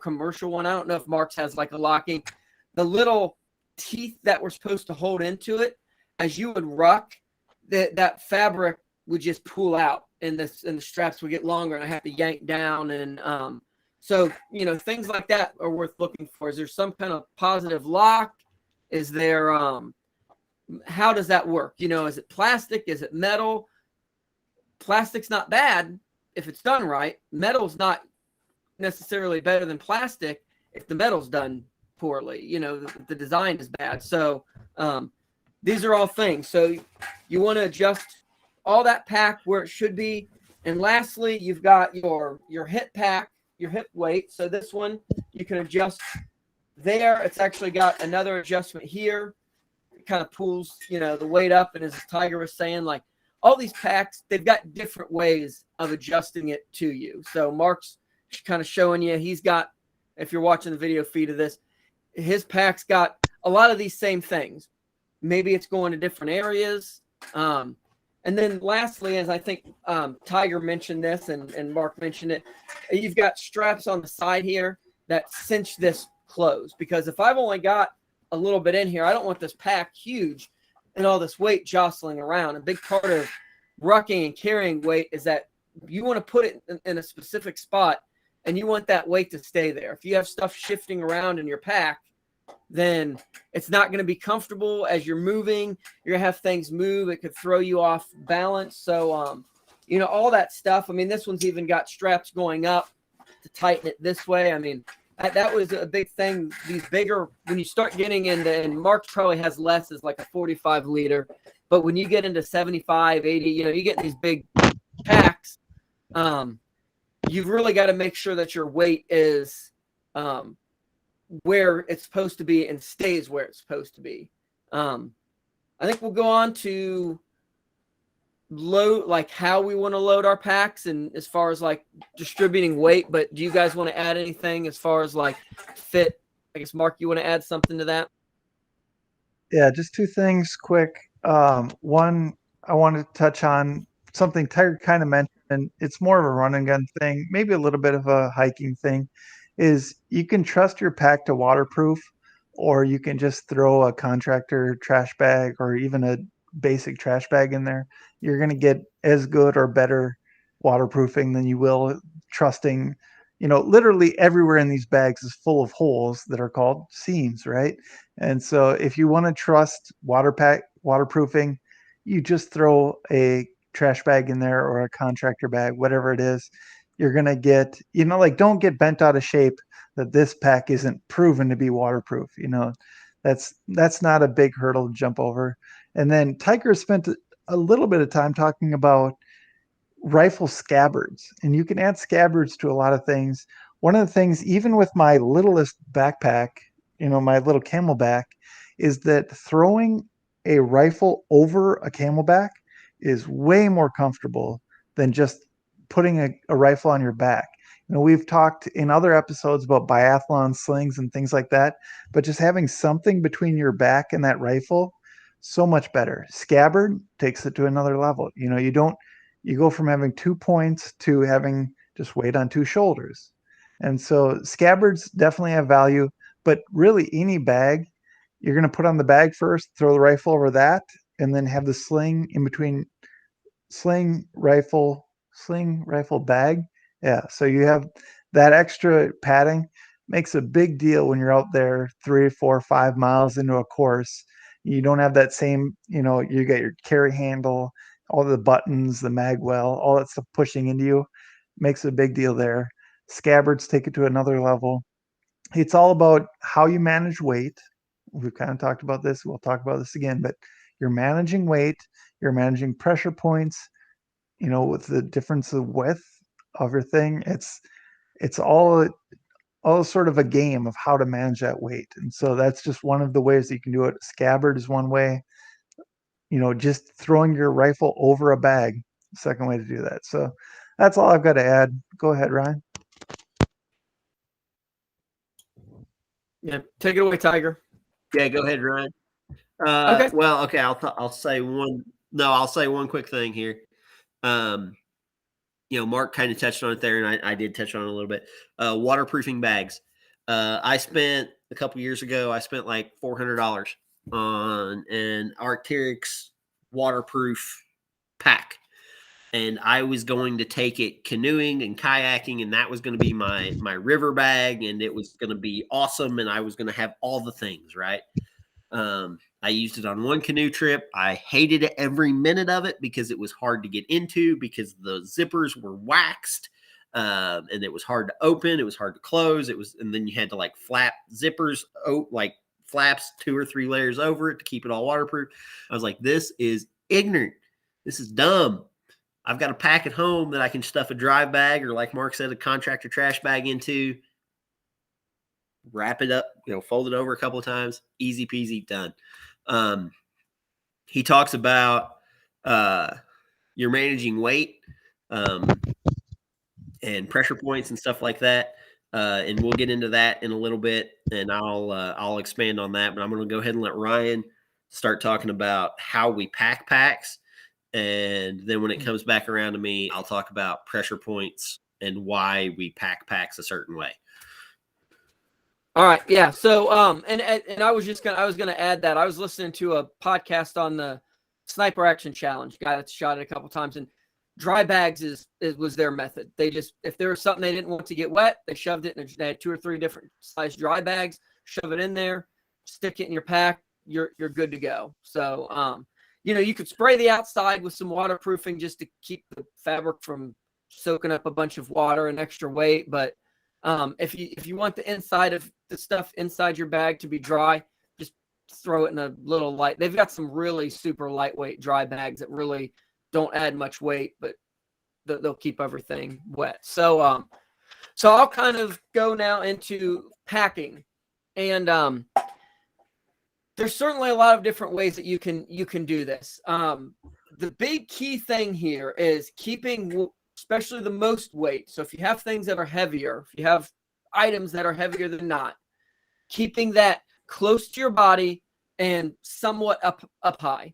commercial one. I don't know if Mark's has like a locking. The little teeth that were supposed to hold into it, as you would ruck, that fabric would just pull out, and the straps would get longer, and I have to yank down. And so things like that are worth looking for. Is there some kind of positive lock? Is there how does that work? Is it plastic? Is it metal? Plastic's not bad if it's done right. Metal's not necessarily better than plastic if the metal's done poorly. The design is bad. So these are all things. So you want to adjust all that pack where it should be. And lastly, you've got your hip pack, your hip weight. So this one you can adjust there. It's actually got another adjustment here. It kind of pulls, the weight up. And as Tiger was saying, like all these packs, they've got different ways of adjusting it to you. So Mark's kind of showing you, he's got if you're watching the video feed of this, his pack's got a lot of these same things. Maybe it's going to different areas. And then lastly, as I think Tiger mentioned this and Mark mentioned it, you've got straps on the side here that cinch this closed. Because if I've only got a little bit in here, I don't want this pack huge and all this weight jostling around. A big part of rucking and carrying weight is that you want to put it in a specific spot and you want that weight to stay there. If you have stuff shifting around in your pack, then it's not going to be comfortable as you're moving. You're going to have things move. It could throw you off balance. So, you know, all that stuff. I mean, this one's even got straps going up to tighten it this way. I mean, that was a big thing. These bigger, when you start getting into, and Mark probably has less, is like a 45 liter. But when you get into 75, 80, you know, you get these big packs. You've really got to make sure that your weight is where it's supposed to be and stays where it's supposed to be. I think we'll go on to load, like how we want to load our packs and as far as like distributing weight. But do you guys want to add anything as far as like fit? I guess, Mark, you want to add something to that? Yeah, just two things quick. One, I want to touch on something Tiger kind of mentioned, and it's more of a run and gun thing, maybe a little bit of a hiking thing, is you can trust your pack to waterproof, or you can just throw a contractor trash bag or even a basic trash bag in there. You're going to get as good or better waterproofing than you will trusting, you know, literally everywhere in these bags is full of holes that are called seams, right? And so if you want to trust waterproofing, you just throw a trash bag in there or a contractor bag, whatever it is. You're going to get, you know, like, don't get bent out of shape that this pack isn't proven to be waterproof. You know, that's not a big hurdle to jump over. And then Tiger spent a little bit of time talking about rifle scabbards, and you can add scabbards to a lot of things. One of the things, even with my littlest backpack, you know, my little Camelbak, is that throwing a rifle over a Camelbak is way more comfortable than just putting a rifle on your back. You know, we've talked in other episodes about biathlon slings and things like that, but just having something between your back and that rifle, so much better. Scabbard takes it to another level. You know, you go from having 2 points to having just weight on 2 shoulders. And so scabbards definitely have value, but really any bag, you're going to put on the bag first, throw the rifle over that, and then have the sling in between. Sling rifle bag. Yeah, so you have that extra padding. Makes a big deal when you're out there 3, 4, 5 miles into a course. You don't have that same, you know, you got your carry handle, all the buttons, the mag well, all that stuff pushing into you. Makes a big deal there. Scabbards take it to another level. It's all about how you manage weight. We've kind of talked about this. We'll talk about this again, but you're managing weight, you're managing pressure points, you know, with the difference of width of your thing. It's all sort of a game of how to manage that weight. And so that's just one of the ways that you can do it. Scabbard is one way. You know, just throwing your rifle over a bag, second way to do that. So that's all I've got to add. Go ahead, Ryan. Yeah, take it away, Tiger. Yeah, go ahead, Ryan. Okay. Well, okay, I'll say one. No, I'll say one quick thing here. You know, Mark kind of touched on it there, and I did touch on it a little bit. Waterproofing bags. I spent a couple years ago, I spent like $400 on an Arc'teryx waterproof pack. And I was going to take it canoeing and kayaking, and that was going to be my river bag, and it was going to be awesome, and I was going to have all the things, right? I used it on one canoe trip. I hated it every minute of it because it was hard to get into because the zippers were waxed, and it was hard to open. It was hard to close. And then you had to like flap zippers, like flaps 2 or 3 layers over it to keep it all waterproof. I was like, this is ignorant. This is dumb. I've got a pack at home that I can stuff a dry bag or, like Mark said, a contractor trash bag into, wrap it up, you know, fold it over a couple of times, easy peasy, done. He talks about you're managing weight and pressure points and stuff like that. and we'll get into that in a little bit, and I'll expand on that. But I'm going to go ahead and let Ryan start talking about how we pack packs, and then when it comes back around to me, I'll talk about pressure points and why we pack packs a certain way. All right, yeah. So, and I was gonna add that I was listening to a podcast on the Sniper Action Challenge, guy that's shot it a couple times, and dry bags was their method. They just, if there was something they didn't want to get wet, they shoved it in. They had 2 or 3 different size dry bags, shove it in there, stick it in your pack. You're good to go. So, you could spray the outside with some waterproofing just to keep the fabric from soaking up a bunch of water and extra weight, but if you want the inside of the stuff inside your bag to be dry, just throw it in a little light. They've got some really super lightweight dry bags that really don't add much weight, but they'll keep everything wet. So I'll kind of go now into packing, and there's certainly a lot of different ways that you can do this. The big key thing here is keeping especially the most weight. So if you have things that are heavier, if you have items that are heavier than not, keeping that close to your body and somewhat up high.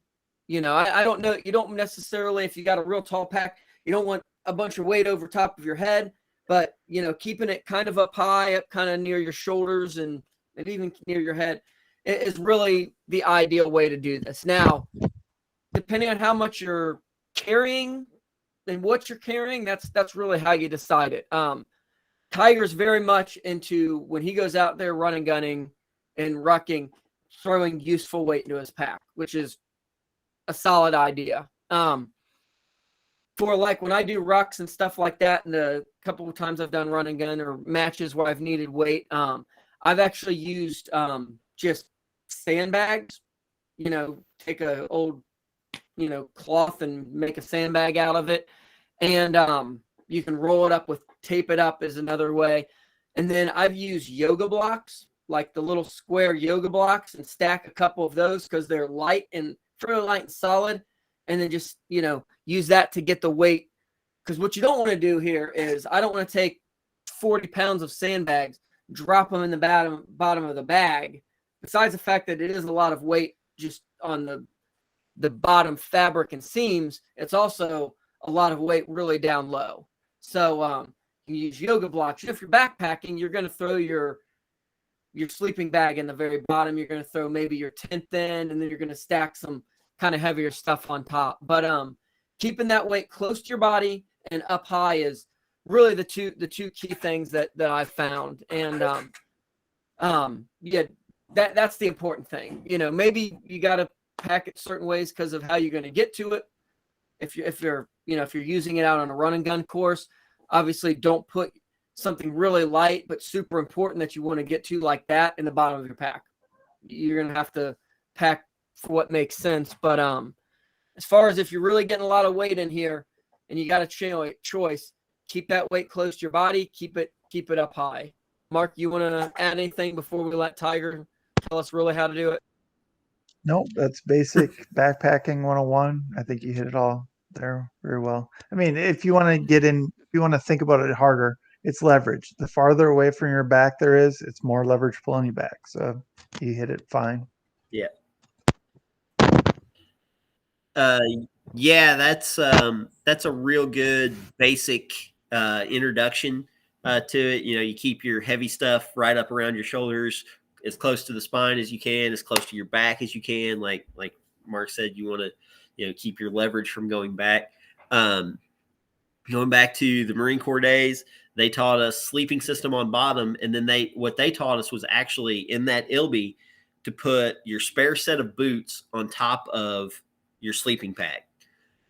I don't know. You don't necessarily, if you got a real tall pack, you don't want a bunch of weight over top of your head, but keeping it kind of up high, up kind of near your shoulders and even near your head is really the ideal way to do this. Now, depending on how much you're carrying and what you're carrying, that's really how you decide it. Tiger's very much into, when he goes out there running, gunning, and rucking, throwing useful weight into his pack, which is a solid idea. For like when I do rucks and stuff like that, and the couple of times I've done run and gun or matches where I've needed weight, I've actually used just sandbags. Take a old cloth and make a sandbag out of it. And you can roll it up tape it up is another way. And then I've used yoga blocks, like the little square yoga blocks, and stack a couple of those because they're light and fairly light and solid. And then just, use that to get the weight. Because what you don't want to do here is, I don't want to take 40 pounds of sandbags, drop them in the bottom of the bag. Besides the fact that it is a lot of weight just on the bottom fabric and seams, it's also a lot of weight really down low. So you use yoga blocks. If you're backpacking, you're going to throw your sleeping bag in the very bottom. You're going to throw maybe your tent in, and then you're going to stack some kind of heavier stuff on top. But keeping that weight close to your body and up high is really the two key things that I've found. And yeah, that's the important thing. Maybe you got to pack it certain ways because of how you're going to get to it. If you're using it out on a run and gun course, obviously don't put something really light but super important that you want to get to like that in the bottom of your pack. You're going to have to pack for what makes sense. But as far as if you're really getting a lot of weight in here and you got a choice, keep that weight close to your body, keep it up high. Mark, you want to add anything before we let Tiger tell us really how to do it? Nope, that's basic backpacking 101. I think you hit it all there very well. I mean, if you want to think about it harder, it's leverage. The farther away from your back there is, it's more leverage pulling you back. So you hit it fine. Yeah. Yeah, that's a real good basic introduction to it. You keep your heavy stuff right up around your shoulders, as close to the spine as you can, as close to your back as you can. Like Mark said, you want to keep your leverage from going back. Going back to the Marine Corps days, they taught us sleeping system on bottom, and then what they taught us was actually in that ilby to put your spare set of boots on top of your sleeping bag.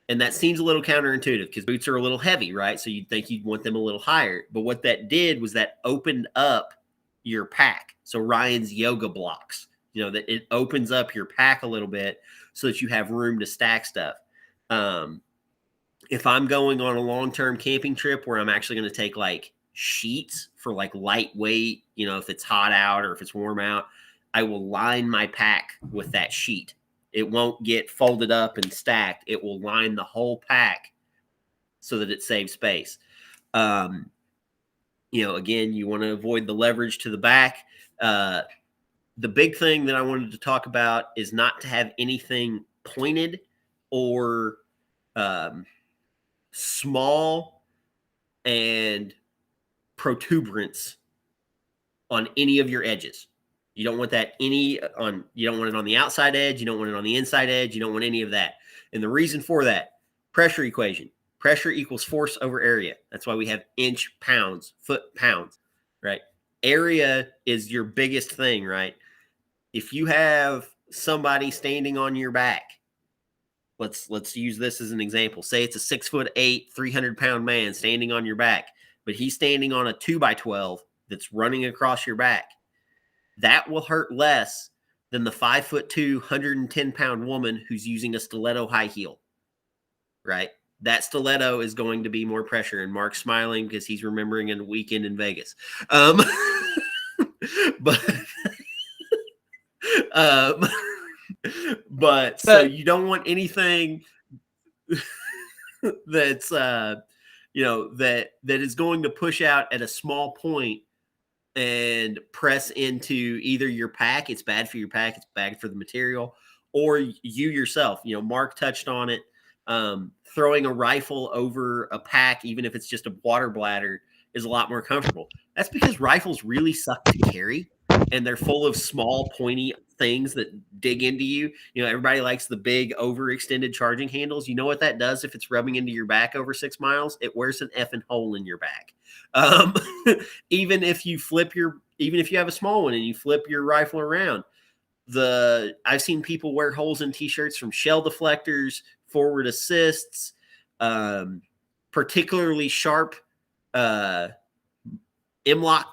And that seems a little counterintuitive because boots are a little heavy, right? So you'd think you'd want them a little higher. But what that did was that opened up your pack. So Ryan's yoga blocks, that it opens up your pack a little bit so that you have room to stack stuff. If I'm going on a long-term camping trip where I'm actually going to take like sheets for like lightweight, if it's hot out or if it's warm out, I will line my pack with that sheet. It won't get folded up and stacked. It will line the whole pack so that it saves space. again, you want to avoid the leverage to the back. The big thing that I wanted to talk about is not to have anything pointed or small and protuberance on any of your edges. You don't want that you don't want it on the outside edge. You don't want it on the inside edge. You don't want any of that. And the reason for that, pressure equation. Pressure equals force over area. That's why we have inch, pounds, foot, pounds, right? Area is your biggest thing, right? If you have somebody standing on your back, let's use this as an example. Say it's a 6'8", 300-pound man standing on your back, but he's standing on a 2x12 that's running across your back. That will hurt less than the 5'2", 110-pound woman who's using a stiletto high heel, right? That stiletto is going to be more pressure. And Mark's smiling because he's remembering a weekend in Vegas. But so you don't want anything that's that is going to push out at a small point and press into either your pack. It's bad for your pack. It's bad for the material, or you yourself. Mark touched on it. Throwing a rifle over a pack, even if it's just a water bladder, is a lot more comfortable. That's because rifles really suck to carry, and they're full of small, pointy things that dig into you. Everybody likes the big, overextended charging handles. You know what that does if it's rubbing into your back over 6 miles? It wears an effing hole in your back. Even if you have a small one and you flip your rifle around, I've seen people wear holes in t-shirts from shell deflectors, forward assists, particularly sharp M-lock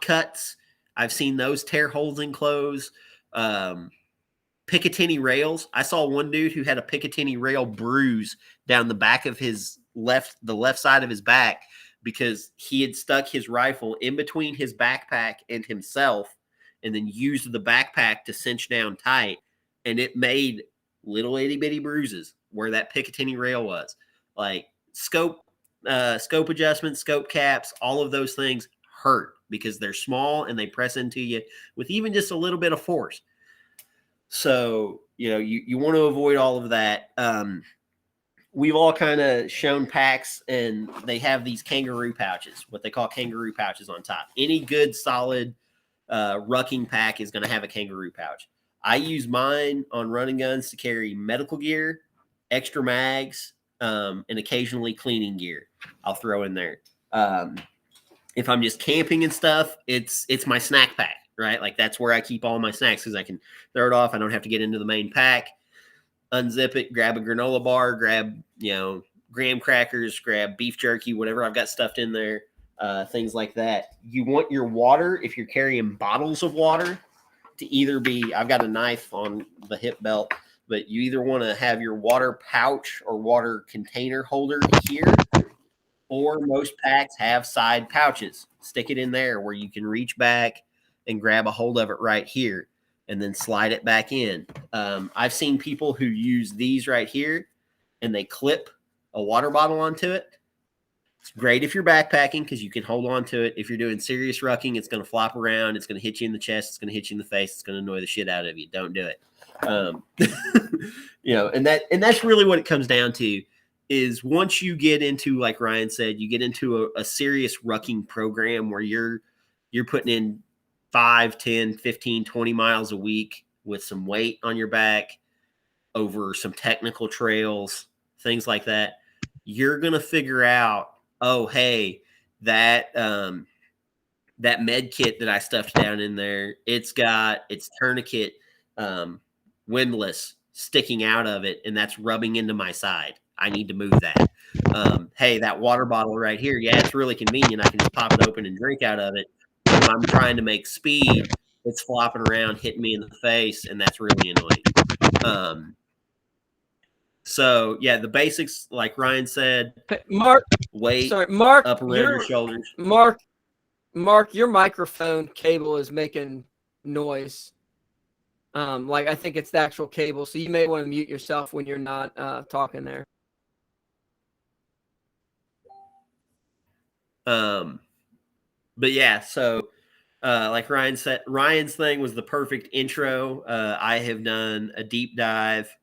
cuts. I've seen those tear holes in clothes. Picatinny rails. I saw one dude who had a Picatinny rail bruise down the back of the left side of his back because he had stuck his rifle in between his backpack and himself and then used the backpack to cinch down tight. And it made little itty bitty bruises where that Picatinny rail was. Like scope adjustments, scope caps, all of those things hurt because they're small and they press into you with even just a little bit of force. So, you want to avoid all of that. We've all kind of shown packs and they have these kangaroo pouches, what they call kangaroo pouches on top. Any good solid rucking pack is going to have a kangaroo pouch. I use mine on running guns to carry medical gear, extra mags, and occasionally cleaning gear I'll throw in there. If I'm just camping and stuff, it's my snack pack, right? Like that's where I keep all my snacks because I can throw it off. I don't have to get into the main pack. Unzip it, grab a granola bar, grab, graham crackers, grab beef jerky, whatever I've got stuffed in there, things like that. You want your water, if you're carrying bottles of water, to either be, I've got a knife on the hip belt, but you either want to have your water pouch or water container holder here, or most packs have side pouches. Stick it in there where you can reach back and grab a hold of it right here and then slide it back in. I've seen people who use these right here and they clip a water bottle onto it. It's great if you're backpacking because you can hold on to it. If you're doing serious rucking, it's going to flop around. It's going to hit you in the chest. It's going to hit you in the face. It's going to annoy the shit out of you. Don't do it. And that's really what it comes down to is once you get into, like Ryan said, you get into a serious rucking program where you're putting in 5, 10, 15, 20 miles a week with some weight on your back over some technical trails, things like that. You're going to figure out, oh, hey, that med kit that I stuffed down in there, it's got its tourniquet windlass sticking out of it, and that's rubbing into my side. I need to move that. Hey, that water bottle right here, yeah, it's really convenient. I can just pop it open and drink out of it. When I'm trying to make speed, it's flopping around, hitting me in the face, and that's really annoying. So, yeah, the basics, like Ryan said, Mark, weight, Mark, upper end of your shoulders. Mark, your microphone cable is making noise. Like I think it's the actual cable, so you may want to mute yourself when you're not talking there. but yeah, so like Ryan said, Ryan's thing was the perfect intro. I have done a deep dive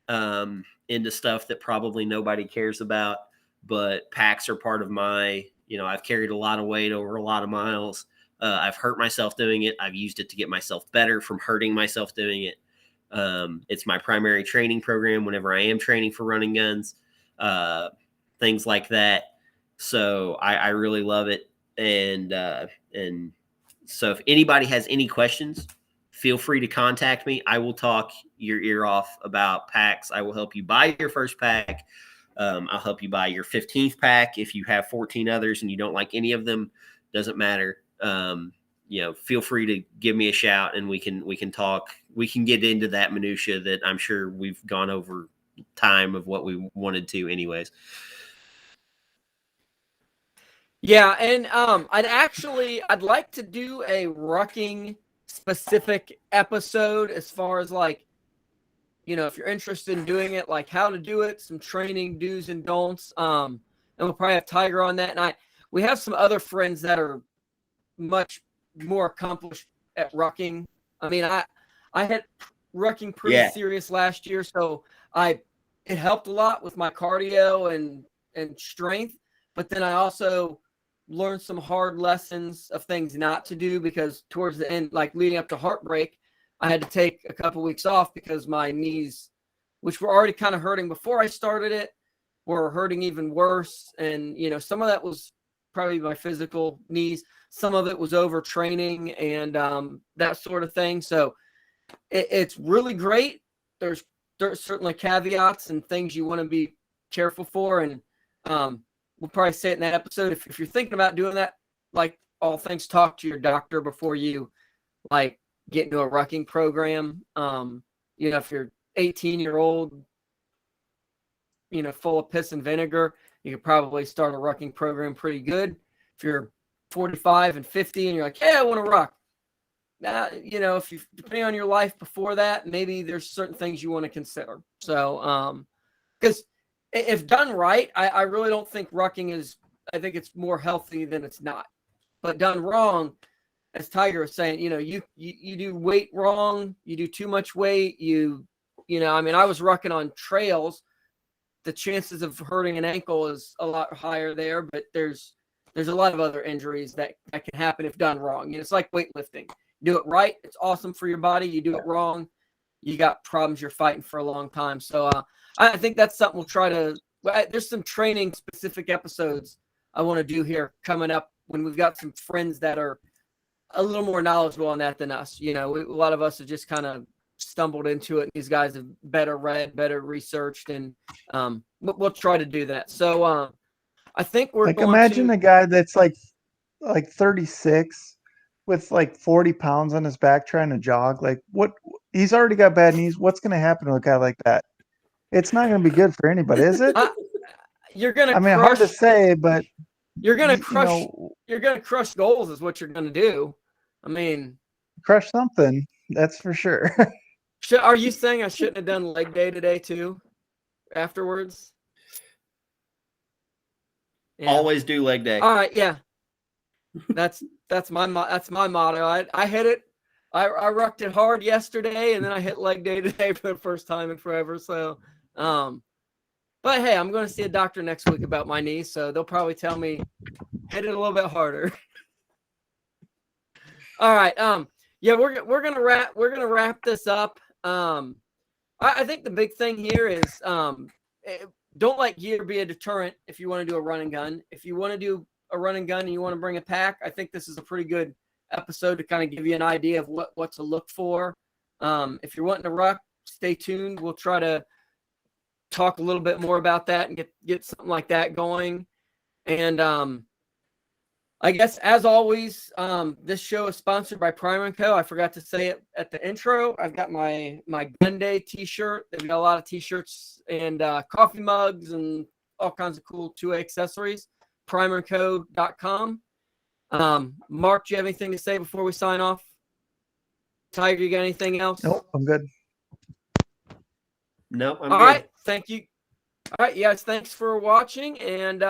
into stuff that probably nobody cares about, but packs are part of my, I've carried a lot of weight over a lot of miles. I've hurt myself doing it. I've used it to get myself better from hurting myself doing it. It's my primary training program whenever I am training for running guns, things like that. So I really love it. And so if anybody has any questions, feel free to contact me. I will talk your ear off about packs. I will help you buy your first pack. I'll help you buy your 15th pack. If you have 14 others and you don't like any of them, doesn't matter. Feel free to give me a shout and we can talk. We can get into that minutia that I'm sure we've gone over time of what we wanted to anyways. Yeah, and I'd like to do a rucking specific episode as far as like, if you're interested in doing it, like how to do it, some training do's and don'ts. And we'll probably have Tiger on that. And we have some other friends that are much more accomplished at rucking. I mean, I had rucking pretty serious last year, so it helped a lot with my cardio and strength. But then I also learned some hard lessons of things not to do, because towards the end, like leading up to Heartbreak, I had to take a couple weeks off because my knees, which were already kind of hurting before I started it, were hurting even worse. And, some of that was probably my physical knees. Some of it was overtraining and that sort of thing. So it's really great. There's certainly caveats and things you want to be careful for. And we'll probably say it in that episode. If you're thinking about doing that, like all things, talk to your doctor before you like get into a rucking program. If you're 18-year-old, full of piss and vinegar, you could probably start a rucking program pretty good. If you're 45 and 50 and you're like, yeah, I want to ruck. Now, if you, depending on your life before that, maybe there's certain things you want to consider. So, because if done right, I really don't think rucking I think it's more healthy than it's not. But done wrong, as Tiger was saying, you do weight wrong, you do too much weight, I mean, I was rucking on trails. The chances of hurting an ankle is a lot higher there, but there's a lot of other injuries that can happen if done wrong. It's like weightlifting. Do it right, it's awesome for your body. You do it wrong, you got problems you're fighting for a long time. So I think that's something we'll try to. There's some training specific episodes I want to do here coming up when we've got some friends that are a little more knowledgeable on that than us. A lot of us have just kind of stumbled into it. These guys have better read, better researched, and we'll try to do that. So I think we're like, going imagine to a guy that's like 36 with like 40 pounds on his back trying to jog. Like, what? He's already got bad knees. What's going to happen to a guy like that? It's not going to be good for anybody, is it? You're gonna. I mean, hard to say, but you're gonna crush. You're gonna crush goals, is what you're gonna do. I mean, crush something. That's for sure. Are you saying I shouldn't have done leg day today too? Afterwards. Yeah. Always do leg day. All right, yeah. That's my motto. I hit it. I rucked it hard yesterday, and then I hit leg day today for the first time in forever. So, but hey, I'm going to see a doctor next week about my knee, so they'll probably tell me hit it a little bit harder. All right. Yeah, we're gonna wrap this up. I think the big thing here is don't let gear be a deterrent if you want to do a run and gun. If you want to do a run and gun and you want to bring a pack, I think this is a pretty good episode to kind of give you an idea of what to look for. If you're wanting to ruck, stay tuned. We'll try to talk a little bit more about that and get something like that going. And I guess, as always, this show is sponsored by Primer & Co. I forgot to say it at the intro. I've got my Gun Day t-shirt. They've got a lot of t-shirts and coffee mugs and all kinds of cool 2A accessories. primerco.com. Mark, do you have anything to say before we sign off? Tiger, you got anything else? Nope, I'm good. Nope, I'm good. All right, thank you. All right, yes, thanks for watching, and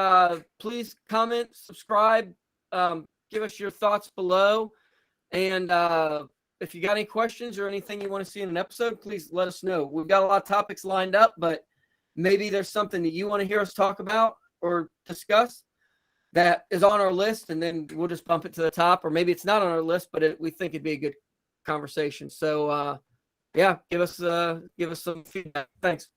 please comment, subscribe, give us your thoughts below. And if you got any questions or anything you want to see in an episode, please let us know. We've got a lot of topics lined up, but maybe there's something that you want to hear us talk about or discuss that is on our list, and then we'll just bump it to the top. Or maybe it's not on our list, but we think it'd be a good conversation. So, yeah, give us some feedback. Thanks.